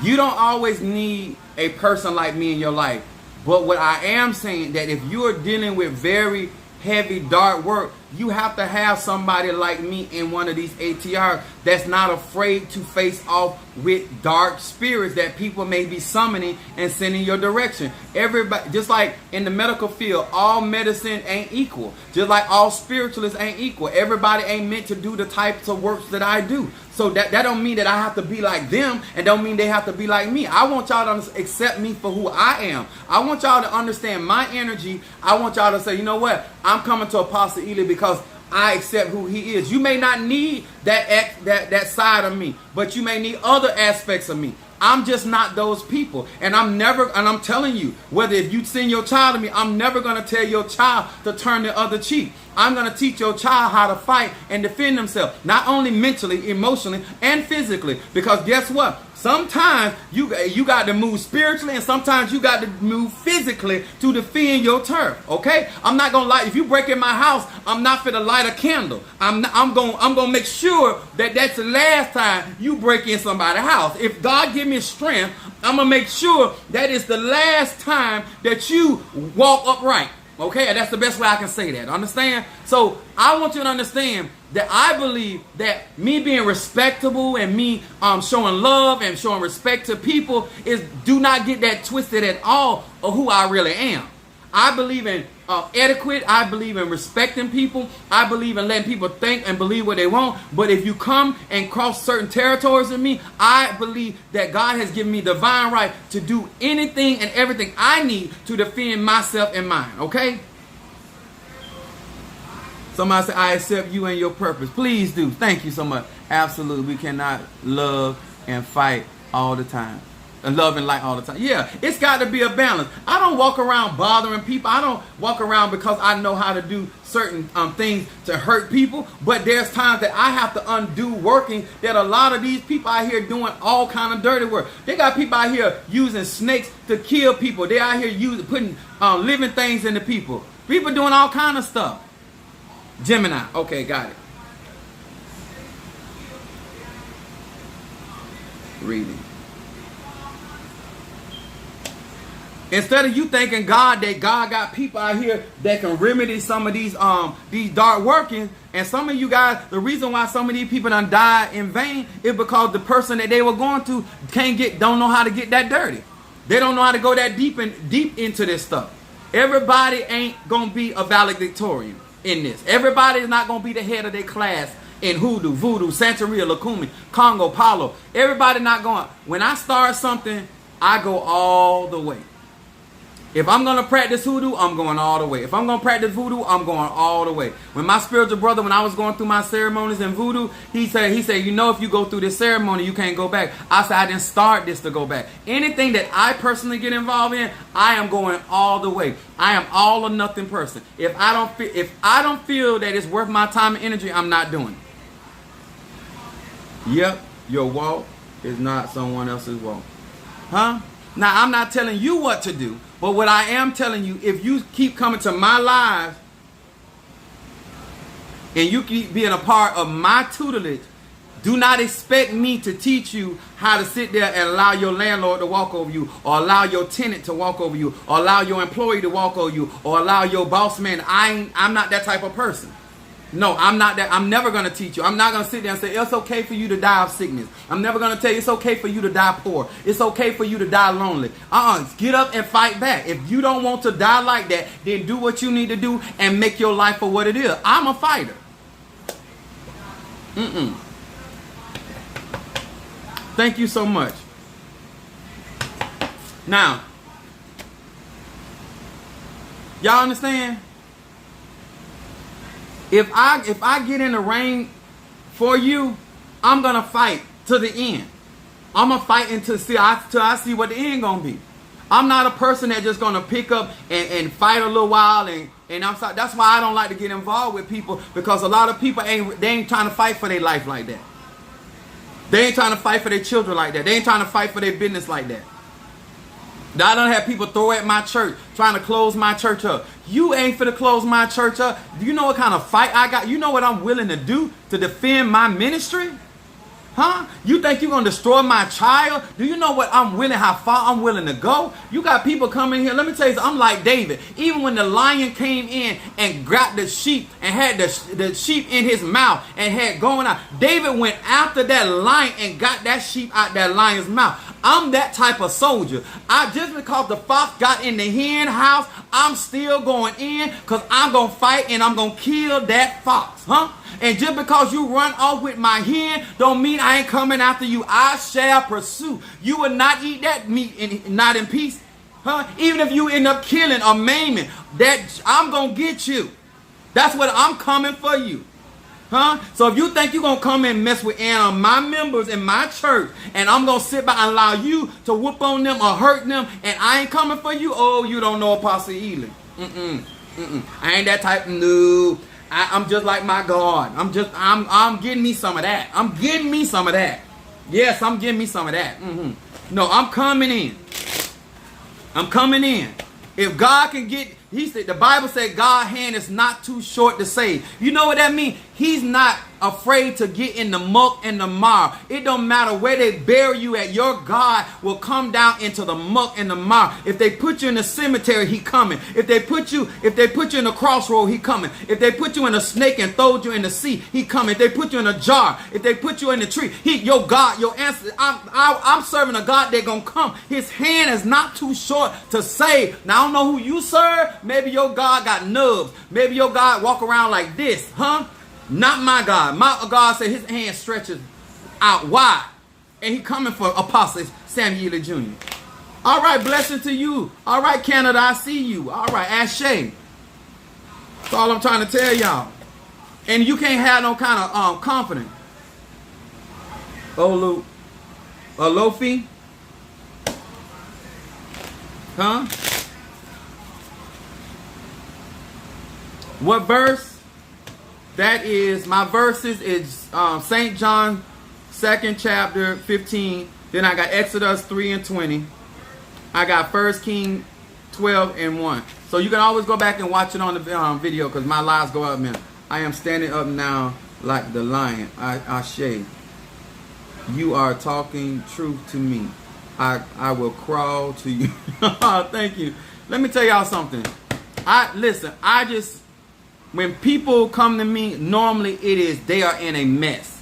You don't always need a person like me in your life. But what I am saying, that if you are dealing with very heavy, dark work, you have to have somebody like me in one of these ATRs that's not afraid to face off with dark spirits that people may be summoning and sending your direction. Everybody, just like in the medical field, all medicine ain't equal. Just like all spiritualists ain't equal. Everybody ain't meant to do the types of works that I do. So that don't mean that I have to be like them, and don't mean they have to be like me. I want y'all to accept me for who I am. I want y'all to understand my energy. I want y'all to say, you know what? I'm coming to Apostle Ely because I accept who he is. You may not need that side of me, but you may need other aspects of me. I'm just not those people. And I'm telling you, whether if you send your child to me, I'm never going to tell your child to turn the other cheek. I'm going to teach your child how to fight and defend themselves, not only mentally, emotionally, and physically. Because guess what? Sometimes you got to move spiritually, and sometimes you got to move physically to defend your turf. Okay? I'm not gonna lie. If you break in my house, I'm not finna light a candle. I'm gonna make sure that that's the last time you break in somebody's house. If God give me strength, I'm gonna make sure that is the last time that you walk upright. Okay, and that's the best way I can say that. Understand? So I want you to understand that I believe that me being respectable and me showing love and showing respect to people is, do not get that twisted at all of who I really am. I believe in etiquette. I believe in respecting people. I believe in letting people think and believe what they want. But if you come and cross certain territories with me, I believe that God has given me divine right to do anything and everything I need to defend myself and mine. Okay? Somebody say, I accept you and your purpose. Please do. Thank you so much. Absolutely. We cannot love and fight all the time. And love and light all the time. Yeah, it's got to be a balance. I don't walk around bothering people. I don't walk around because I know how to do certain things to hurt people. But there's times that I have to undo working that a lot of these people out here doing all kind of dirty work. They got people out here using snakes to kill people. They out here putting living things into people. People doing all kind of stuff. Gemini. Okay, got it. Reading. Instead of you thanking God that God got people out here that can remedy some of these dark workings, and some of you guys, the reason why some of these people done died in vain is because the person that they were going to don't know how to get that dirty. They don't know how to go that deep into this stuff. Everybody ain't gonna be a valedictorian in this. Everybody is not gonna be the head of their class in hoodoo, voodoo, Santeria, Lukumi, Congo, Palo. Everybody not going. When I start something, I go all the way. If I'm going to practice hoodoo, I'm going all the way. If I'm going to practice voodoo, I'm going all the way. When my spiritual brother, when I was going through my ceremonies in voodoo, he said, you know, if you go through this ceremony, you can't go back. I said, I didn't start this to go back. Anything that I personally get involved in, I am going all the way. I am all or nothing person. If I don't feel that it's worth my time and energy, I'm not doing it. Yep, your walk is not someone else's walk. Huh? Now, I'm not telling you what to do, But what I am telling you, if you keep coming to my lives and you keep being a part of my tutelage, do not expect me to teach you how to sit there and allow your landlord to walk over you, or allow your tenant to walk over you, or allow your employee to walk over you, or allow your boss man. I'm not that type of person. No, I'm not that. I'm never going to teach you. I'm not going to sit there and say, it's okay for you to die of sickness. I'm never going to tell you it's okay for you to die poor. It's okay for you to die lonely. Get up and fight back. If you don't want to die like that, then do what you need to do and make your life for what it is. I'm a fighter. Thank you so much. Now, y'all understand? If I get in the ring for you, I'm gonna fight to the end. I'm gonna fight until I see what the end gonna be. I'm not a person that just gonna pick up and fight a little while and I'm sorry. That's why I don't like to get involved with people, because a lot of people ain't trying to fight for their life like that. They ain't trying to fight for their children like that. They ain't trying to fight for their business like that. I done have people throw at my church, trying to close my church up. You ain't finna close my church up. Do you know what kind of fight I got? You know what I'm willing to do to defend my ministry? Huh? You think you're going to destroy my child? Do you know what how far I'm willing to go? You got people coming here. Let me tell you something. I'm like David. Even when the lion came in and grabbed the sheep and had the sheep in his mouth and had going out, David went after that lion and got that sheep out that lion's mouth. I'm that type of soldier. Just because the fox got in the hen house, I'm still going in, because I'm going to fight and I'm going to kill that fox. Huh? And just because you run off with my hen don't mean I ain't coming after you. I shall pursue. You will not eat that meat not in peace. Huh? Even if you end up killing or maiming, that I'm going to get you. That's what I'm coming for you. Huh? So if you think you're going to come and mess with my members in my church, and I'm going to sit back and allow you to whoop on them or hurt them, and I ain't coming for you, oh, you don't know Apostle Ely. I ain't that type. No. I'm just like my God. I'm getting me some of that. I'm getting me some of that. Yes, I'm getting me some of that. No, I'm coming in. I'm coming in. If God can get, the Bible said God's hand is not too short to save. You know what that means? He's not afraid to get in the muck and the mire. It don't matter where they bury you at. Your God will come down into the muck and the mire. If they put you in the cemetery, he coming. If they put you in the crossroad, he coming. If they put you in a snake and throw you in the sea, he coming. If they put you in a jar, if they put you in the tree, your God, your answer. I'm serving a God that gonna come. His hand is not too short to save. Now I don't know who you serve. Maybe your God got nubs. Maybe your God walk around like this, huh? Not my God. My God said his hand stretches out wide. And he coming for Apostle Samuel Ely Jr. All right, blessing to you. All right, Canada, I see you. All right, Ashay. That's all I'm trying to tell y'all. And you can't have no kind of confidence. Lofi? Huh? What verse? That is, my verses is St. John 2nd chapter 15. Then I got Exodus 3 and 20. I got 1 King 12 and 1. So you can always go back and watch it on the video, because my lives go up, man. I am standing up now like the lion. Ashay. You are talking truth to me. I will crawl to you. Thank you. Let me tell y'all something. When people come to me, normally they are in a mess.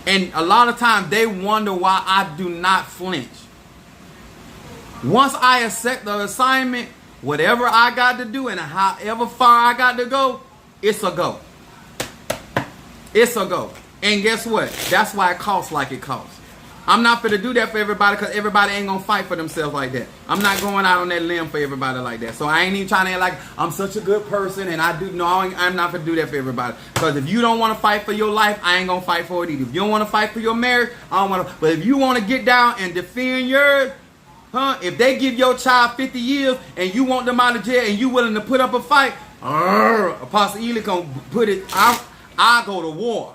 And a lot of times they wonder why I do not flinch. Once I accept the assignment, whatever I got to do and however far I got to go, it's a go. It's a go. And guess what? That's why it costs like it costs. I'm not going to do that for everybody, because everybody ain't going to fight for themselves like that. I'm not going out on that limb for everybody like that. So I ain't even trying to act like I'm such a good person and I'm not going to do that for everybody. Because if you don't want to fight for your life, I ain't going to fight for it either. If you don't want to fight for your marriage, I don't want to. But if you want to get down and defend yours, if they give your child 50 years and you want them out of jail and you willing to put up a fight, Apostle Ely gonna put it out. I go to war.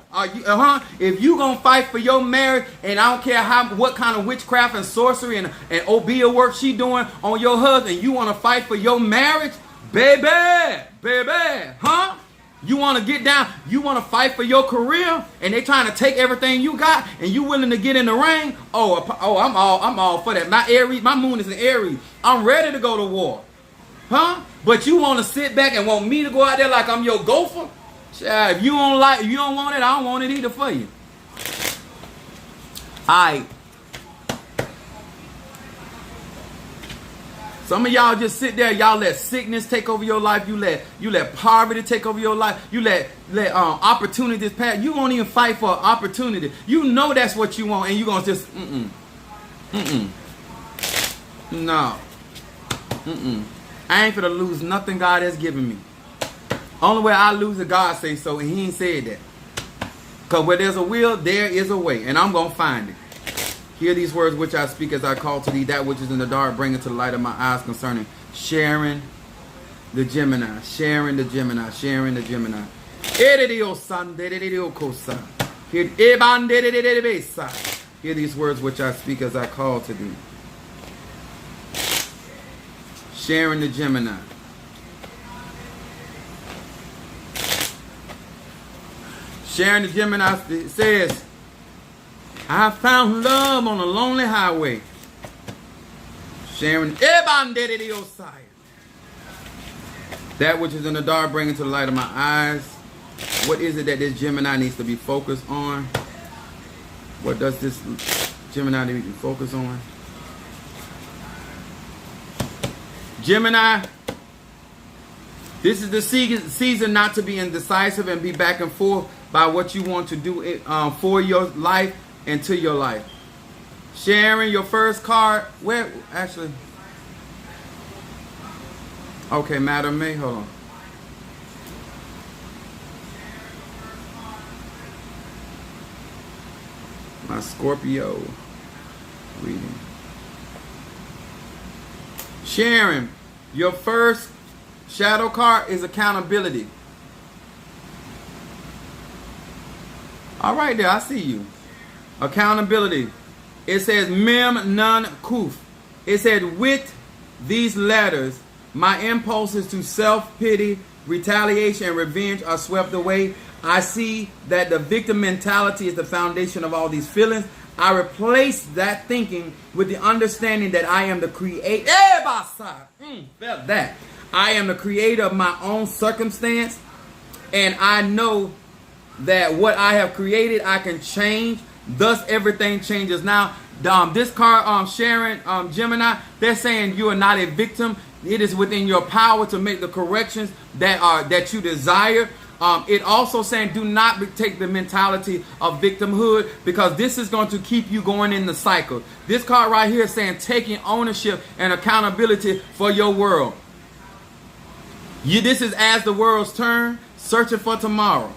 If you gonna fight for your marriage, and I don't care what kind of witchcraft and sorcery and obeah work she doing on your husband, you want to fight for your marriage, baby, huh? You want to get down, you want to fight for your career, and they trying to take everything you got, and you willing to get in the ring? I'm all for that. My moon is in Aries. I'm ready to go to war, huh? But you want to sit back and want me to go out there like I'm your gopher? If you don't want it, I don't want it either for you. Alright. Some of y'all just sit there, y'all let sickness take over your life, you let poverty take over your life, you let opportunities pass. You won't even fight for opportunity. You know that's what you want, and you gonna just no. I ain't finna lose nothing God has given me. Only way I lose is God say so, and he ain't said that. Because where there's a will, there is a way, and I'm going to find it. Hear these words which I speak as I call to thee, that which is in the dark, bring it to the light of my eyes concerning Sharon the Gemini. Sharon the Gemini. Sharon the Gemini. Hear these words which I speak as I call to thee. Sharon the Gemini. Sharon the Gemini says, I found love on a lonely highway. Sharon, that which is in the dark, bring it to the light of my eyes. What is it that this Gemini needs to be focused on? What does this Gemini need to be focused on? Gemini, this is the season not to be indecisive and be back and forth by what you want to do for your life and to your life. Sharon, your first card. Where, actually? Okay, Madam May, hold on. My Scorpio reading. Sharon, your first shadow card is accountability. All right there, I see you. Accountability. It says mem nun kuf. It said with these letters, my impulses to self-pity, retaliation, and revenge are swept away. I see that the victim mentality is the foundation of all these feelings. I replace that thinking with the understanding that I am the creator. Felt that. I am the creator of my own circumstance, and I know that what I have created, I can change. Thus, everything changes. Now, this card, Sharon, Gemini, they're saying you are not a victim. It is within your power to make the corrections that you desire. It also saying do not take the mentality of victimhood, because this is going to keep you going in the cycle. This card right here is saying taking ownership and accountability for your world. This is as the world's turn, searching for tomorrow.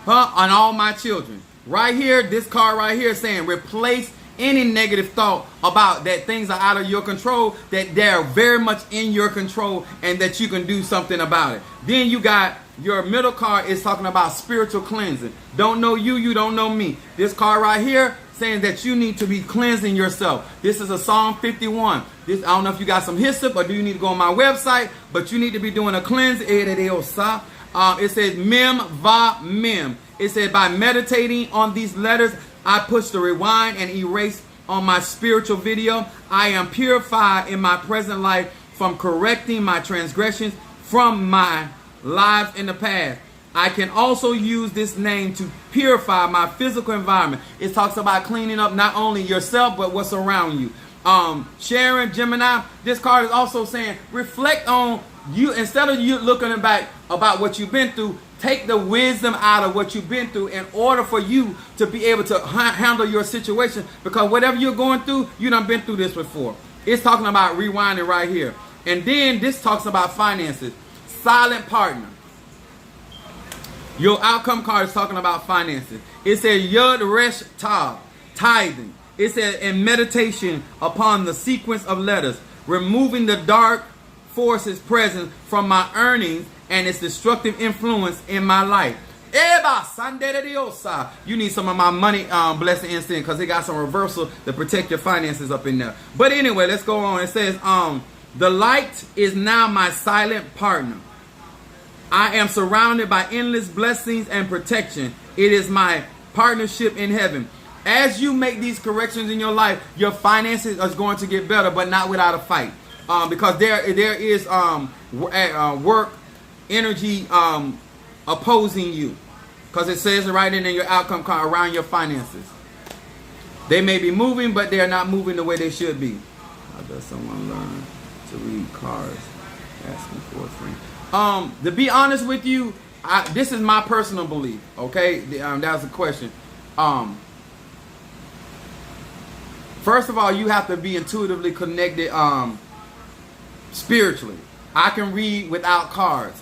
On all my children. Right here, this card right here is saying replace any negative thought about that things are out of your control, that they're very much in your control, and that you can do something about it. Then you got your middle card is talking about spiritual cleansing. Don't know you, you don't know me. This card right here saying that you need to be cleansing yourself. This is a Psalm 51. I don't know if you got some hyssop or do you need to go on my website, but you need to be doing a cleanse. It says mem va mem. It says by meditating on these letters, I push the rewind and erase on my spiritual video. I am purified in my present life from correcting my transgressions from my lives in the past. I can also use this name to purify my physical environment. It talks about cleaning up not only yourself, but what's around you. Sharon, Gemini, this card is also saying reflect on you. Instead of you looking back about what you've been through, take the wisdom out of what you've been through in order for you to be able to handle your situation. Because whatever you're going through, you done been through this before. It's talking about rewinding right here. And then this talks about finances. Silent partner. Your outcome card is talking about finances. It says Yud Resh Tav, tithing. It says in meditation upon the sequence of letters, removing the dark forces present from my earnings and its destructive influence in my life. You need some of my money blessing instant because it got some reversal to protect your finances up in there. But anyway, let's go on. It says, the light is now my silent partner. I am surrounded by endless blessings and protection. It is my partnership in heaven. As you make these corrections in your life, your finances are going to get better, but not without a fight. Because there is work, energy opposing you. Because it says right in your outcome card around your finances. They may be moving, but they are not moving the way they should be. How does someone learn to read cards? Asking for a friend. To be honest with you, this is my personal belief. Okay, that was a question. First of all, you have to be intuitively connected spiritually. I can read without cards.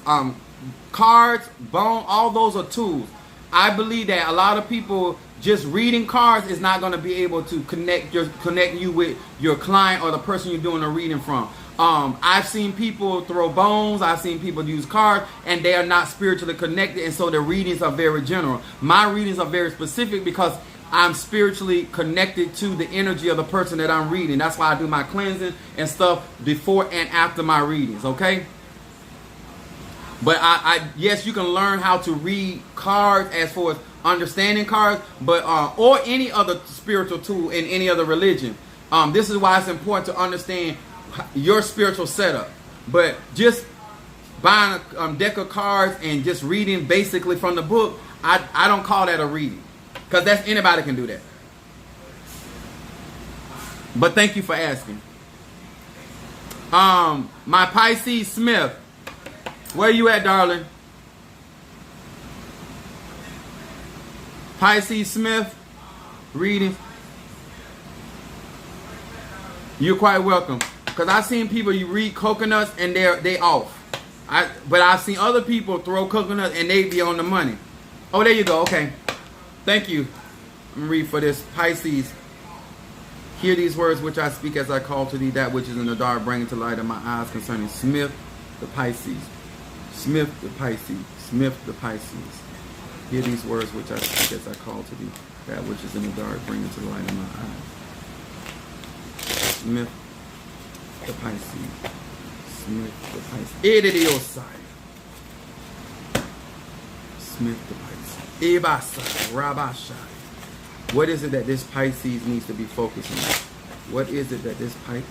Cards, bone, all those are tools. I believe that a lot of people just reading cards is not going to be able to connect you with your client or the person you're doing the reading from. I've seen people throw bones. I've seen people use cards, and they are not spiritually connected, and so their readings are very general. My readings are very specific because I'm spiritually connected to the energy of the person that I'm reading. That's why I do my cleansing and stuff before and after my readings, okay? But yes, you can learn how to read cards as far as understanding cards, but or any other spiritual tool in any other religion. This is why it's important to understand your spiritual setup. But just buying a deck of cards and just reading basically from the book, I don't call that a reading. Because that's anybody can do that. But thank you for asking. My Pisces Smith. Where you at, darling? Pisces Smith. Reading. You're quite welcome. Because I've seen people, you read coconuts and they off. But I've seen other people throw coconuts and they be on the money. Oh, there you go. Okay. Thank you. I'm going to read for this. Pisces. Hear these words which I speak as I call to thee that which is in the dark, bringing to light of my eyes concerning Smith the Pisces. Smith the Pisces. Smith the Pisces. Hear these words which I speak as I call to thee that which is in the dark, bringing to the light of my eyes. Smith the Pisces. Smith the Pisces. Edidiosai. Smith the Pisces. Ibasa, Rabashai. What is it that this Pisces needs to be focused on? What is it that this Pisces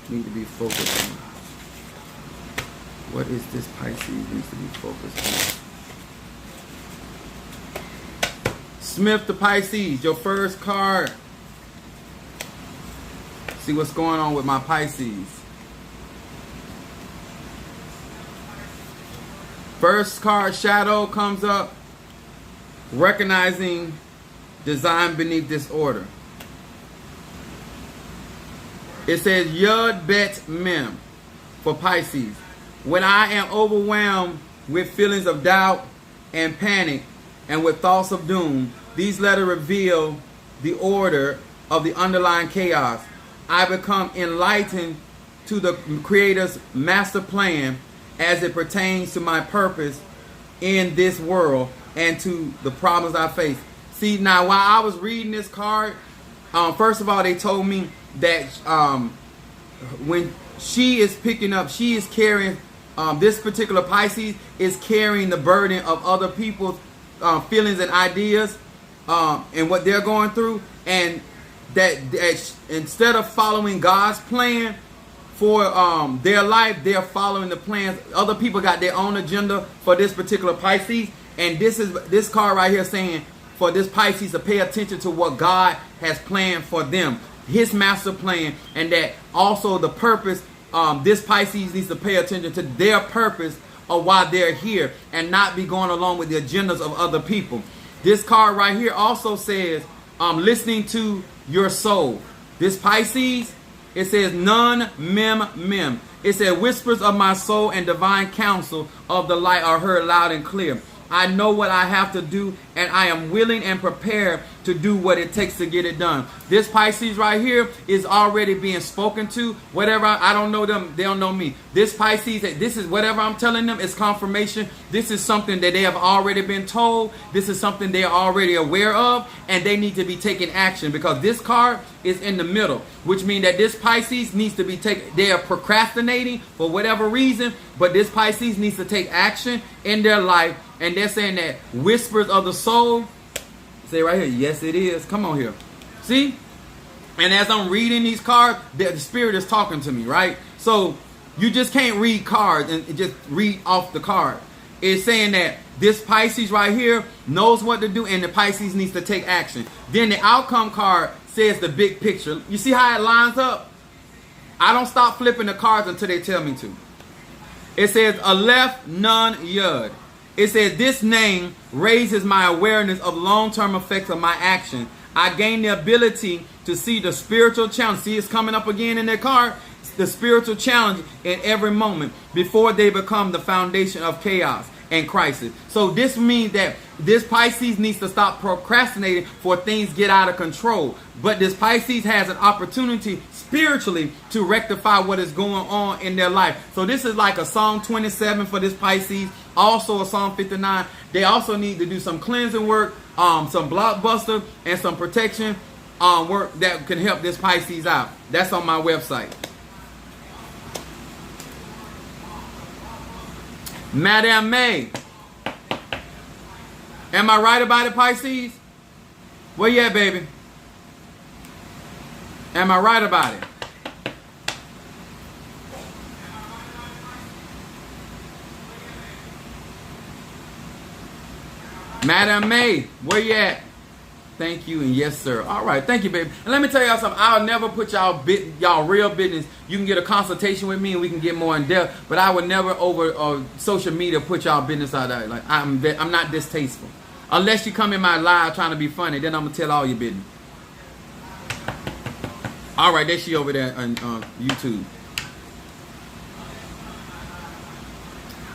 need to be focused on? What is this Pisces needs to be focused on? Smith the Pisces, your first card. See what's going on with my Pisces. First card, Shadow, comes up. Recognizing design beneath disorder. It says Yud Bet Mem for Pisces. When I am overwhelmed with feelings of doubt and panic and with thoughts of doom, these letters reveal the order of the underlying chaos. I become enlightened to the Creator's master plan as it pertains to my purpose in this world and to the problems I face. See, now while I was reading this card, first of all, they told me that when she is picking up, she is carrying, this particular Pisces is carrying the burden of other people's feelings and ideas and what they're going through. And that instead of following God's plan for their life, they're following the plans. Other people got their own agenda for this particular Pisces. And this card right here saying for this Pisces to pay attention to what God has planned for them, His master plan, and that also the purpose. This Pisces needs to pay attention to their purpose of why they're here and not be going along with the agendas of other people. This card right here also says listening to your soul. This Pisces, it says none mem. It says whispers of my soul and divine counsel of the light are heard loud and clear. I know what I have to do, and I am willing and prepared to do what it takes to get it done. This Pisces right here is already being spoken to. Whatever, I don't know them, they don't know me. This Pisces, this is whatever I'm telling them is confirmation. This is something that they have already been told. This is something they are already aware of, and they need to be taking action, because this card is in the middle, which means that this Pisces needs to be taking, they are procrastinating for whatever reason, but this Pisces needs to take action in their life. And they're saying that whispers of the soul, say right here, yes it is. Come on here. See? And as I'm reading these cards, the spirit is talking to me, right? So you just can't read cards and just read off the card. It's saying that this Pisces right here knows what to do, and the Pisces needs to take action. Then the outcome card says the big picture. You see how it lines up? I don't stop flipping the cards until they tell me to. It says Aleph Nun Yud. It says this name raises my awareness of long-term effects of my action. I gain the ability to see the spiritual challenge. See, it's coming up again in their card. The spiritual challenge in every moment before they become the foundation of chaos and crisis. So this means that this Pisces needs to stop procrastinating for things get out of control. But this Pisces has an opportunity spiritually to rectify what is going on in their life. So this is like a Psalm 27 for this Pisces. Also a Psalm 59. They also need to do some cleansing work, some blockbuster, and some protection work that can help this Pisces out. That's on my website. Madame May. Am I right about it, Pisces? Where you at, baby? Am I right about it? Madame May, where you at? Thank you and yes, sir. All right, thank you, baby. And let me tell y'all something. I'll never put y'all real business. You can get a consultation with me and we can get more in depth. But I would never over social media put y'all business out there. Like I'm not distasteful. Unless you come in my live trying to be funny, then I'm gonna tell all your business. All right, there she over there on YouTube.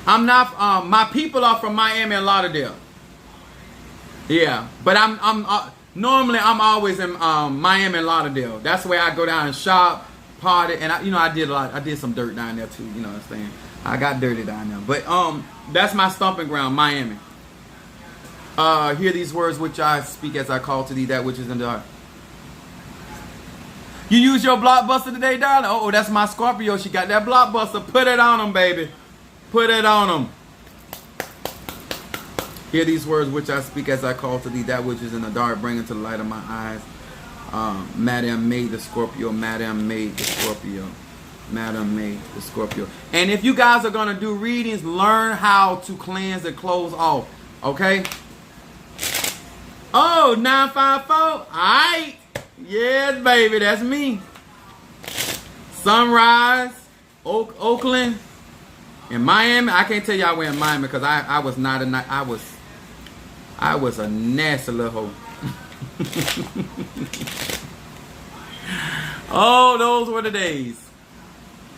I'm not. My people are from Miami and Lauderdale. Yeah, but normally I'm always in Miami and Lauderdale. That's where I go down and shop, party, and I did some dirt down there too. You know what I'm saying? I got dirty down there, but that's my stomping ground, Miami. Hear these words which I speak as I call to thee that which is in the heart. You use your blockbuster today, darling? Oh, that's my Scorpio. She got that blockbuster. Put it on them, baby. Put it on them. Hear these words which I speak as I call to thee that which is in the dark, bring into the light of my eyes. Madame May the Scorpio, Madame May the Scorpio, Madame May the Scorpio. And if you guys are going to do readings, learn how to cleanse and close off. Okay? Oh, 954. All right. Yes, baby. That's me. Sunrise, Oakland, and Miami. I can't tell y'all where in Miami because I was not a I was a nasty little hoe. Oh, those were the days.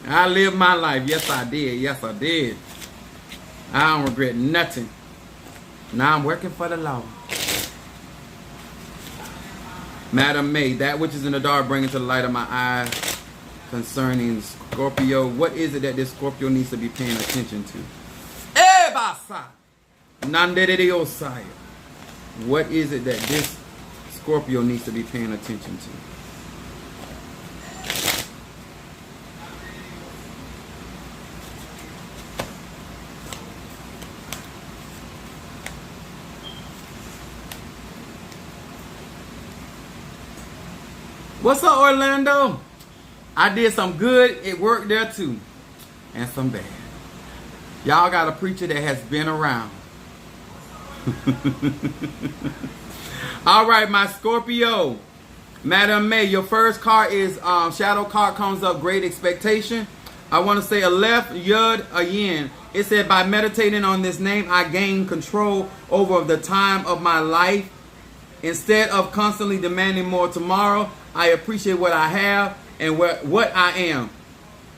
I lived my life. Yes, I did. Yes, I did. I don't regret nothing. Now I'm working for the law. Madam May, that which is in the dark, bring it to the light of my eyes. Concerning Scorpio, what is it that this Scorpio needs to be paying attention to? What is it that this Scorpio needs to be paying attention to? What's up, Orlando? I did some good. It worked there too. And some bad. Y'all got a preacher that has been around. All right, my Scorpio. Madam May, your first card is shadow card comes up, great expectation. I want to say Aleph Yud Ayin. It said, by meditating on this name, I gain control over the time of my life. Instead of constantly demanding more tomorrow, I appreciate what I have and what I am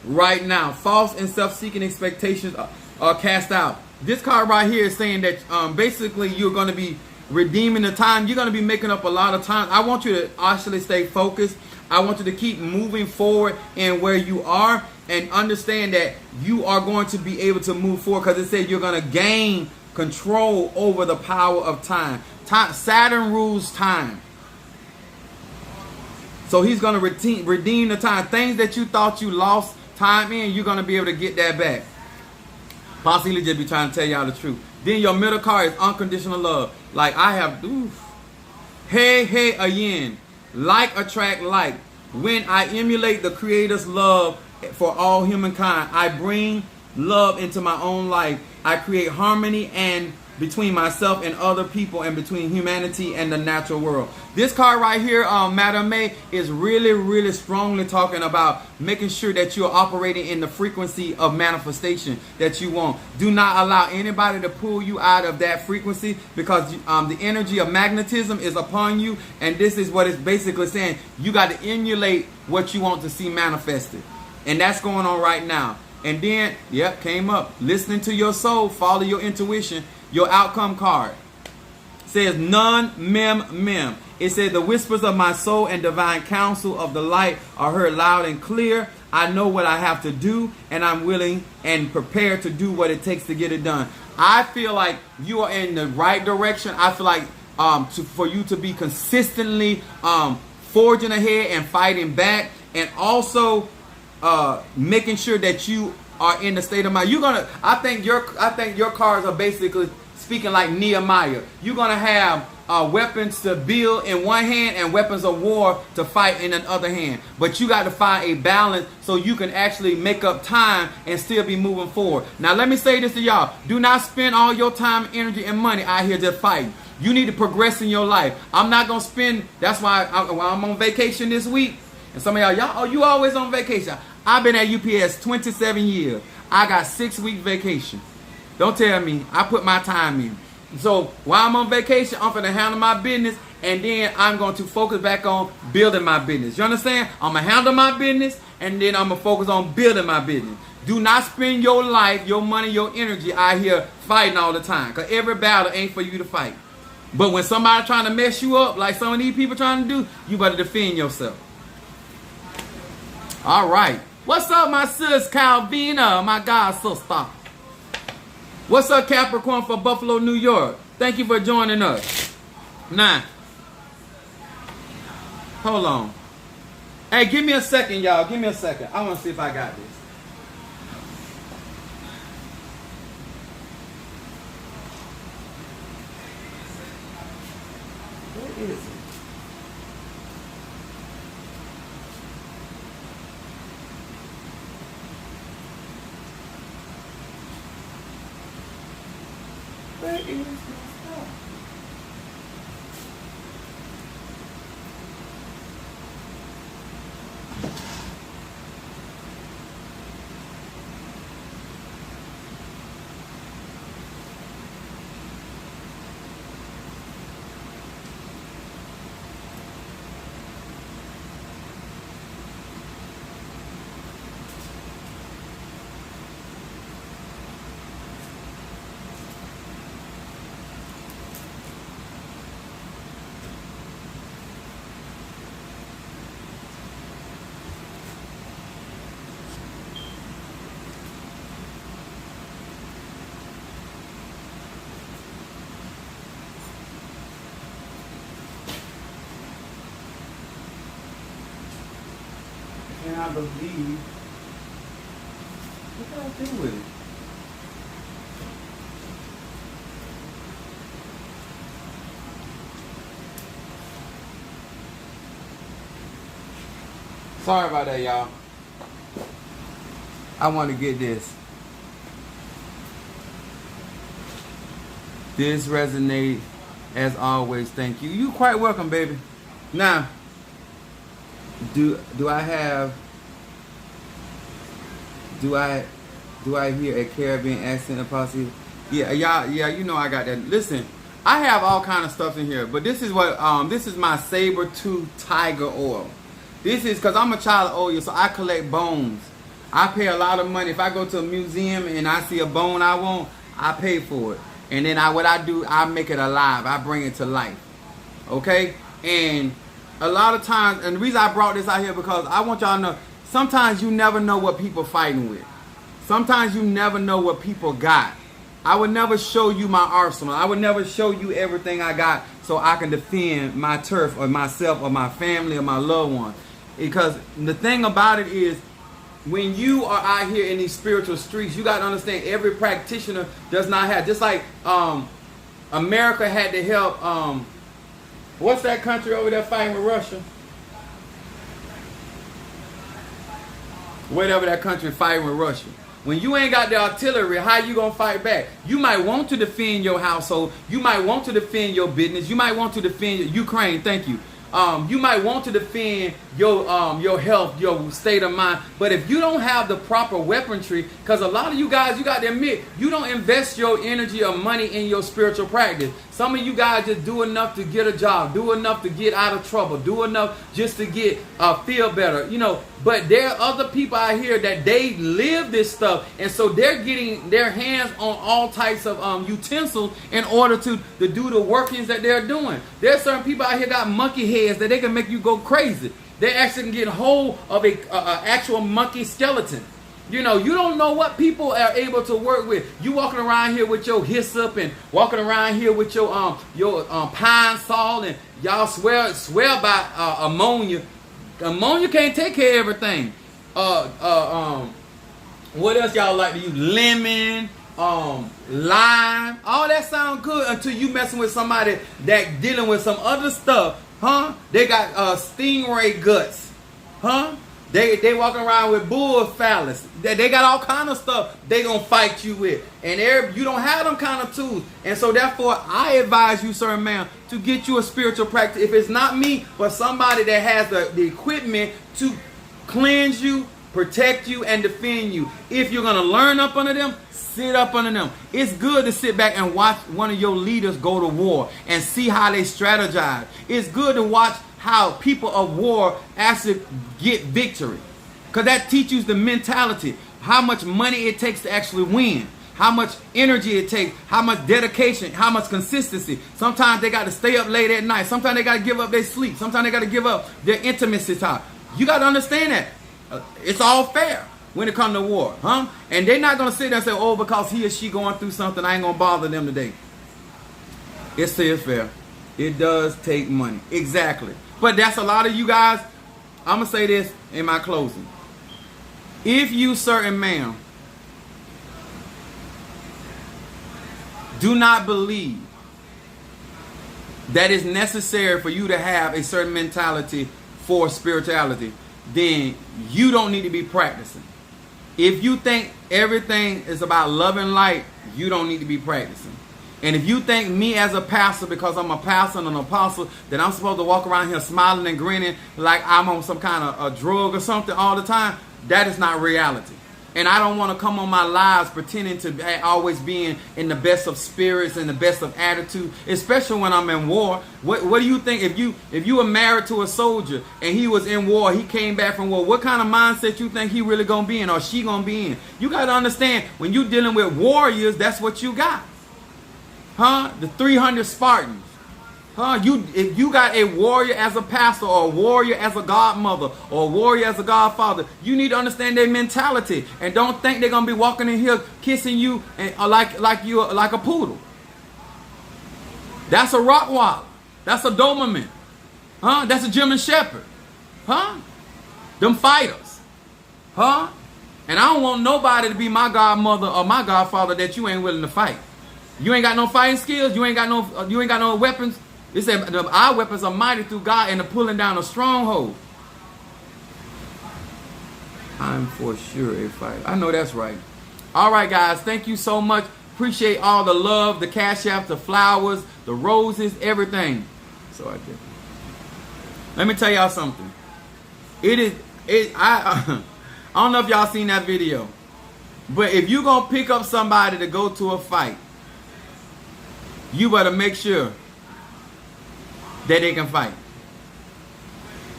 right now. False and self-seeking expectations are cast out. This card right here is saying that basically you're going to be redeeming the time. You're going to be making up a lot of time. I want you to actually stay focused. I want you to keep moving forward in where you are and understand that you are going to be able to move forward, because it said you're going to gain control over the power of time. Saturn rules time. So he's going to redeem the time. Things that you thought you lost time in, you're going to be able to get that back. Possibly just be trying to tell y'all the truth. Then your middle card is unconditional love. Like I have, hey, again. Like attract like. When I emulate the Creator's love for all humankind, I bring love into my own life. I create harmony and between myself and other people, and between humanity and the natural world. This card right here, Madam May, is really, really strongly talking about making sure that you're operating in the frequency of manifestation that you want. Do not allow anybody to pull you out of that frequency, because the energy of magnetism is upon you, and this is what it's basically saying. You got to emulate what you want to see manifested, and that's going on right now. And then, yep, came up. Listening to your soul, follow your intuition. Your outcome card says none mem. It says the whispers of my soul and divine counsel of the light are heard loud and clear. I know what I have to do, and I'm willing and prepared to do what it takes to get it done. I feel like you are in the right direction. I feel like for you to be consistently forging ahead and fighting back, and also making sure that you are in the state of mind. I think your cards are basically speaking like Nehemiah. You're gonna have weapons to build in one hand and weapons of war to fight in the other hand. But you got to find a balance so you can actually make up time and still be moving forward. Now let me say this to y'all: do not spend all your time, energy, and money out here just fighting. You need to progress in your life. I'm not gonna spend. That's why I'm on vacation this week. And some of y'all, you always on vacation. I've been at UPS 27 years. I got 6-week vacation. Don't tell me. I put my time in. So while I'm on vacation, I'm going to handle my business, and then I'm going to focus back on building my business. You understand? I'm going to handle my business, and then I'm going to focus on building my business. Do not spend your life, your money, your energy out here fighting all the time, because every battle ain't for you to fight. But when somebody trying to mess you up, like some of these people trying to do, you better defend yourself. All right. What's up, my sis Calvina, my God sister? What's up, Capricorn for Buffalo, New York? Thank you for joining us. Now, hold on. Hey, give me a second, y'all. Give me a second. I want to see if I got this. Where is it? Where is my stuff? And I believe, what did I do with it? Sorry about that, y'all. I want to get this. This resonates as always. Thank you. You quite welcome, baby. Now, do I hear a Caribbean accent apostle? Yeah, y'all, yeah, you know I got that. Listen, I have all kind of stuff in here, but this is what this is my saber-tooth tiger oil. This is because I'm a child of oil, so I collect bones. I pay a lot of money. If I go to a museum and I see a bone I want, I pay for it. And then what I do, I make it alive. I bring it to life. Okay? And a lot of times, and the reason I brought this out here because I want y'all to know, sometimes you never know what people fighting with. Sometimes you never know what people got. I would never show you my arsenal. I would never show you everything I got so I can defend my turf or myself or my family or my loved one. Because the thing about it is, when you are out here in these spiritual streets, you got to understand every practitioner does not have, just like America had to help, what's that country over there fighting with Russia? Whatever that country fighting with Russia. When you ain't got the artillery, how you gonna fight back? You might want to defend your household. You might want to defend your business. You might want to defend Ukraine. Thank you. You might want to defend your health, your state of mind. But if you don't have the proper weaponry, because a lot of you guys, you got to admit, you don't invest your energy or money in your spiritual practice. Some of you guys just do enough to get a job, do enough to get out of trouble, do enough just to get feel better, you know. But there are other people out here that they live this stuff, and so they're getting their hands on all types of utensils in order to do the workings that they're doing. There's certain people out here got monkey heads that they can make you go crazy. They actually can get hold of a actual monkey skeleton. You know, you don't know what people are able to work with. You walking around here with your hyssop and walking around here with your pine salt, and y'all swear by ammonia. Ammonia can't take care of everything. What else y'all like to use? Lemon, lime. All that sound good until you messing with somebody that dealing with some other stuff. Huh? They got stingray guts. Huh? They walking around with bull phallus. They got all kind of stuff they gonna fight you with. And you don't have them kind of tools. And so therefore, I advise you, sir and ma'am, to get you a spiritual practice. If it's not me, but somebody that has the equipment to cleanse you, protect you, and defend you. If you're gonna learn up under them, sit up under them. It's good to sit back and watch one of your leaders go to war and see how they strategize. It's good to watch how people of war actually get victory, because that teaches the mentality, how much money it takes to actually win, how much energy it takes, how much dedication, how much consistency. Sometimes they got to stay up late at night. Sometimes they got to give up their sleep. Sometimes they got to give up their intimacy time. You got to understand that it's all fair when it comes to war, huh? And they're not going to sit there and say, oh, because he or she going through something, I ain't going to bother them today. It's still fair. It does take money. Exactly. But that's a lot of you guys. I'm going to say this in my closing. If you, sir and ma'am, do not believe that it's necessary for you to have a certain mentality for spirituality, then you don't need to be practicing. If you think everything is about love and light, you don't need to be practicing. And if you think me as a pastor, because I'm a pastor and an apostle, that I'm supposed to walk around here smiling and grinning like I'm on some kind of a drug or something all the time, that is not reality. And I don't want to come on my lives pretending to always being in the best of spirits and the best of attitude, especially when I'm in war. What do you think if you were married to a soldier and he was in war, he came back from war, what kind of mindset you think he really gonna be in or she gonna be in? You got to understand, when you dealing with warriors, that's what you got. Huh? The 300 Spartans. Huh? If you got a warrior as a pastor, or a warrior as a godmother, or a warrior as a godfather, you need to understand their mentality. And don't think they're gonna be walking in here kissing you and like a poodle. That's a Rottweiler. That's a Doberman. Huh? That's a German Shepherd. Huh? Them fighters. Huh? And I don't want nobody to be my godmother or my godfather that you ain't willing to fight. You ain't got no fighting skills. You ain't got no weapons. It said our weapons are mighty through God and the pulling down a stronghold. I'm for sure a fighter. I know that's right. All right, guys. Thank you so much. Appreciate all the love, the cash app, the flowers, the roses, everything. So I did. Let me tell y'all something. I don't know if y'all seen that video, but if you gonna pick up somebody to go to a fight, you better make sure that they can fight.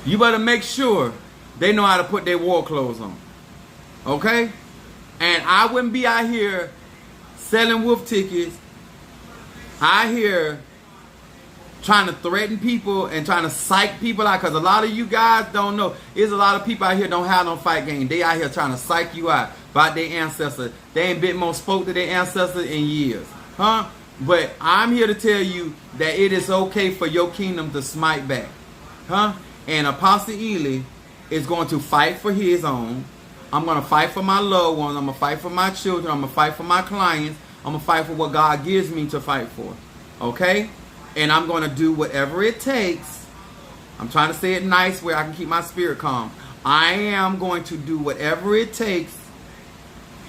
You better make sure they know how to put their war clothes on. Okay? And I wouldn't be out here selling wolf tickets I hear trying to threaten people and trying to psych people out, because a lot of you guys don't know. There's a lot of people out here don't have no fight game. They out here trying to psych you out about their ancestors. They ain't been more spoke to their ancestors in years. Huh? But I'm here to tell you that it is okay for your kingdom to smite back. Huh? And Apostle Ely is going to fight for his own. I'm going to fight for my loved ones. I'm going to fight for my children. I'm going to fight for my clients. I'm going to fight for what God gives me to fight for. Okay? And I'm going to do whatever it takes. I'm trying to say it nice where I can keep my spirit calm. I am going to do whatever it takes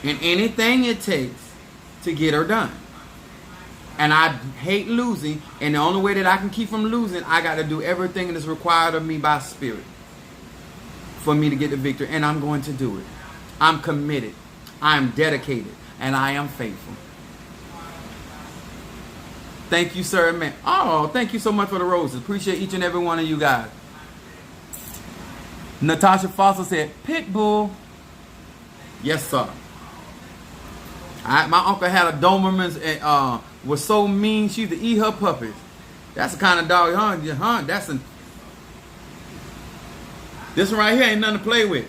and anything it takes to get her done. And I hate losing. And the only way that I can keep from losing, I got to do everything that is required of me by spirit for me to get the victory. And I'm going to do it. I'm committed. I'm dedicated. And I am faithful. Thank you, sir, man. Oh, thank you so much for the roses. Appreciate each and every one of you guys. Natasha Foster said, Pitbull. Yes, sir. My uncle had a Doberman and was so mean she used to eat her puppies. That's the kind of dog, huh? This one right here ain't nothing to play with.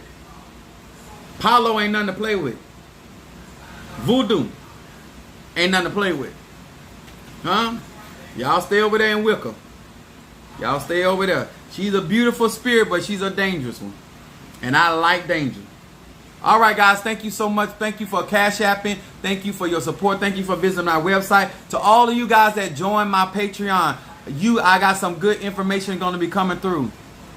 Paulo ain't nothing to play with. Voodoo ain't nothing to play with. Huh? Y'all stay over there in Wicker. Y'all stay over there. She's a beautiful spirit, but she's a dangerous one. And I like danger. All right, guys. Thank you so much. Thank you for Cash Apping. Thank you for your support. Thank you for visiting our website. To all of you guys that join my Patreon, I got some good information going to be coming through.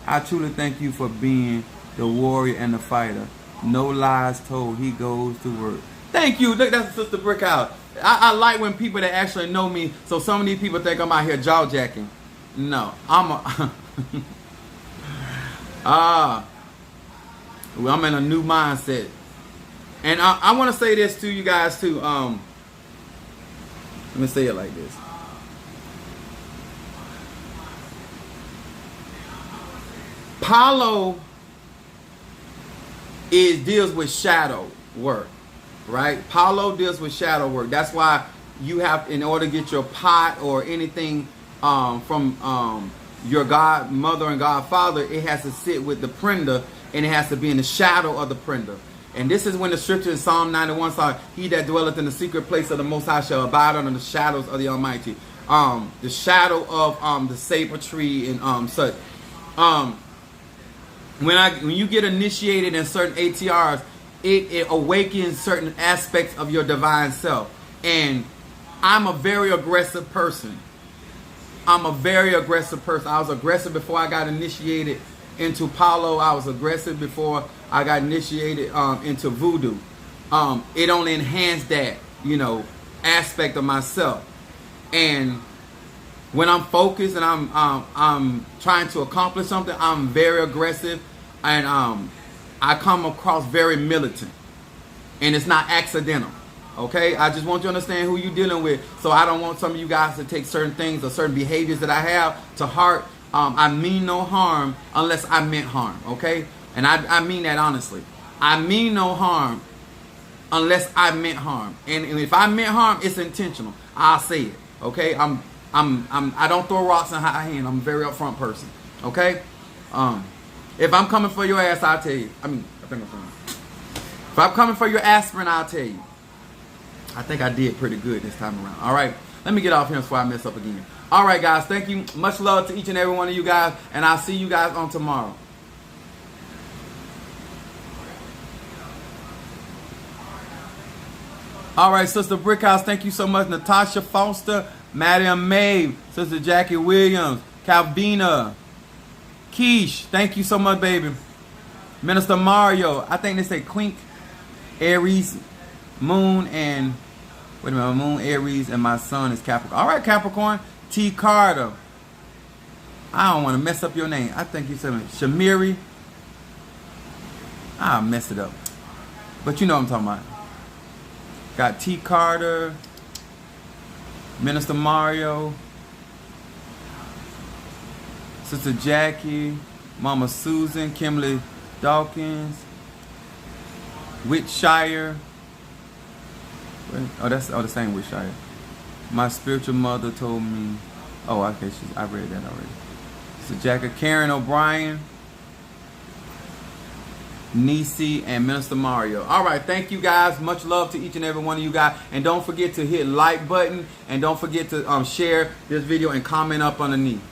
I truly thank you for being the warrior and the fighter. No lies told. He goes to work. Thank you. Look, that's Sister Brickhouse. I like when people that actually know me, so some of these people think I'm out here jaw-jacking. No, I'm in a new mindset. And I want to say this to you guys too. Let me say it like this. Paulo deals with shadow work. Right? Paulo deals with shadow work. That's why you have, in order to get your pot or anything from your godmother and godfather, it has to sit with the printer, and it has to be in the shadow of the printer. And this is when the scripture in Psalm 91 says, he that dwelleth in the secret place of the Most High shall abide under the shadows of the Almighty. The shadow of the saber tree and such. When you get initiated in certain ATRs, it awakens certain aspects of your divine self. And I'm a very aggressive person. I was aggressive before I got initiated into Paulo. I was aggressive before I got initiated into voodoo. It only enhanced that, aspect of myself. And when I'm focused and I'm trying to accomplish something, I'm very aggressive, and I come across very militant, and it's not accidental. Okay, I just want you to understand who you're dealing with. So I don't want some of you guys to take certain things or certain behaviors that I have to heart. I mean no harm unless I meant harm. Okay, and I mean that honestly. I mean no harm unless I meant harm, and if I meant harm, it's intentional. I'll say it. Okay, I don't throw rocks in high hand. I'm a very upfront person. Okay, if I'm coming for your ass, I'll tell you. I think I'm fine. If I'm coming for your aspirin, I'll tell you. I think I did pretty good this time around. All right, let me get off here before I mess up again. All right, guys, thank you. Much love to each and every one of you guys, and I'll see you guys on tomorrow. All right, Sister Brickhouse, thank you so much. Natasha Foster, Madam Maeve, Sister Jackie Williams, Calvina, Keish, thank you so much, baby. Minister Mario, I think they say Quink, Aries, Moon, and wait a minute, Moon, Aries, and my son is Capricorn. All right, Capricorn. T. Carter. I don't want to mess up your name. I think you said Shamiri. I'll mess it up. But you know what I'm talking about. Got T. Carter, Minister Mario, Sister Jackie, Mama Susan, Kimberly Dawkins, Whitshire. Oh, that's the same Whitshire. My spiritual mother told me. Oh, okay, I read that already. So Jacka, Karen O'Brien, Nisi, and Minister Mario. All right, thank you guys. Much love to each and every one of you guys. And don't forget to hit like button. And don't forget to share this video and comment up underneath.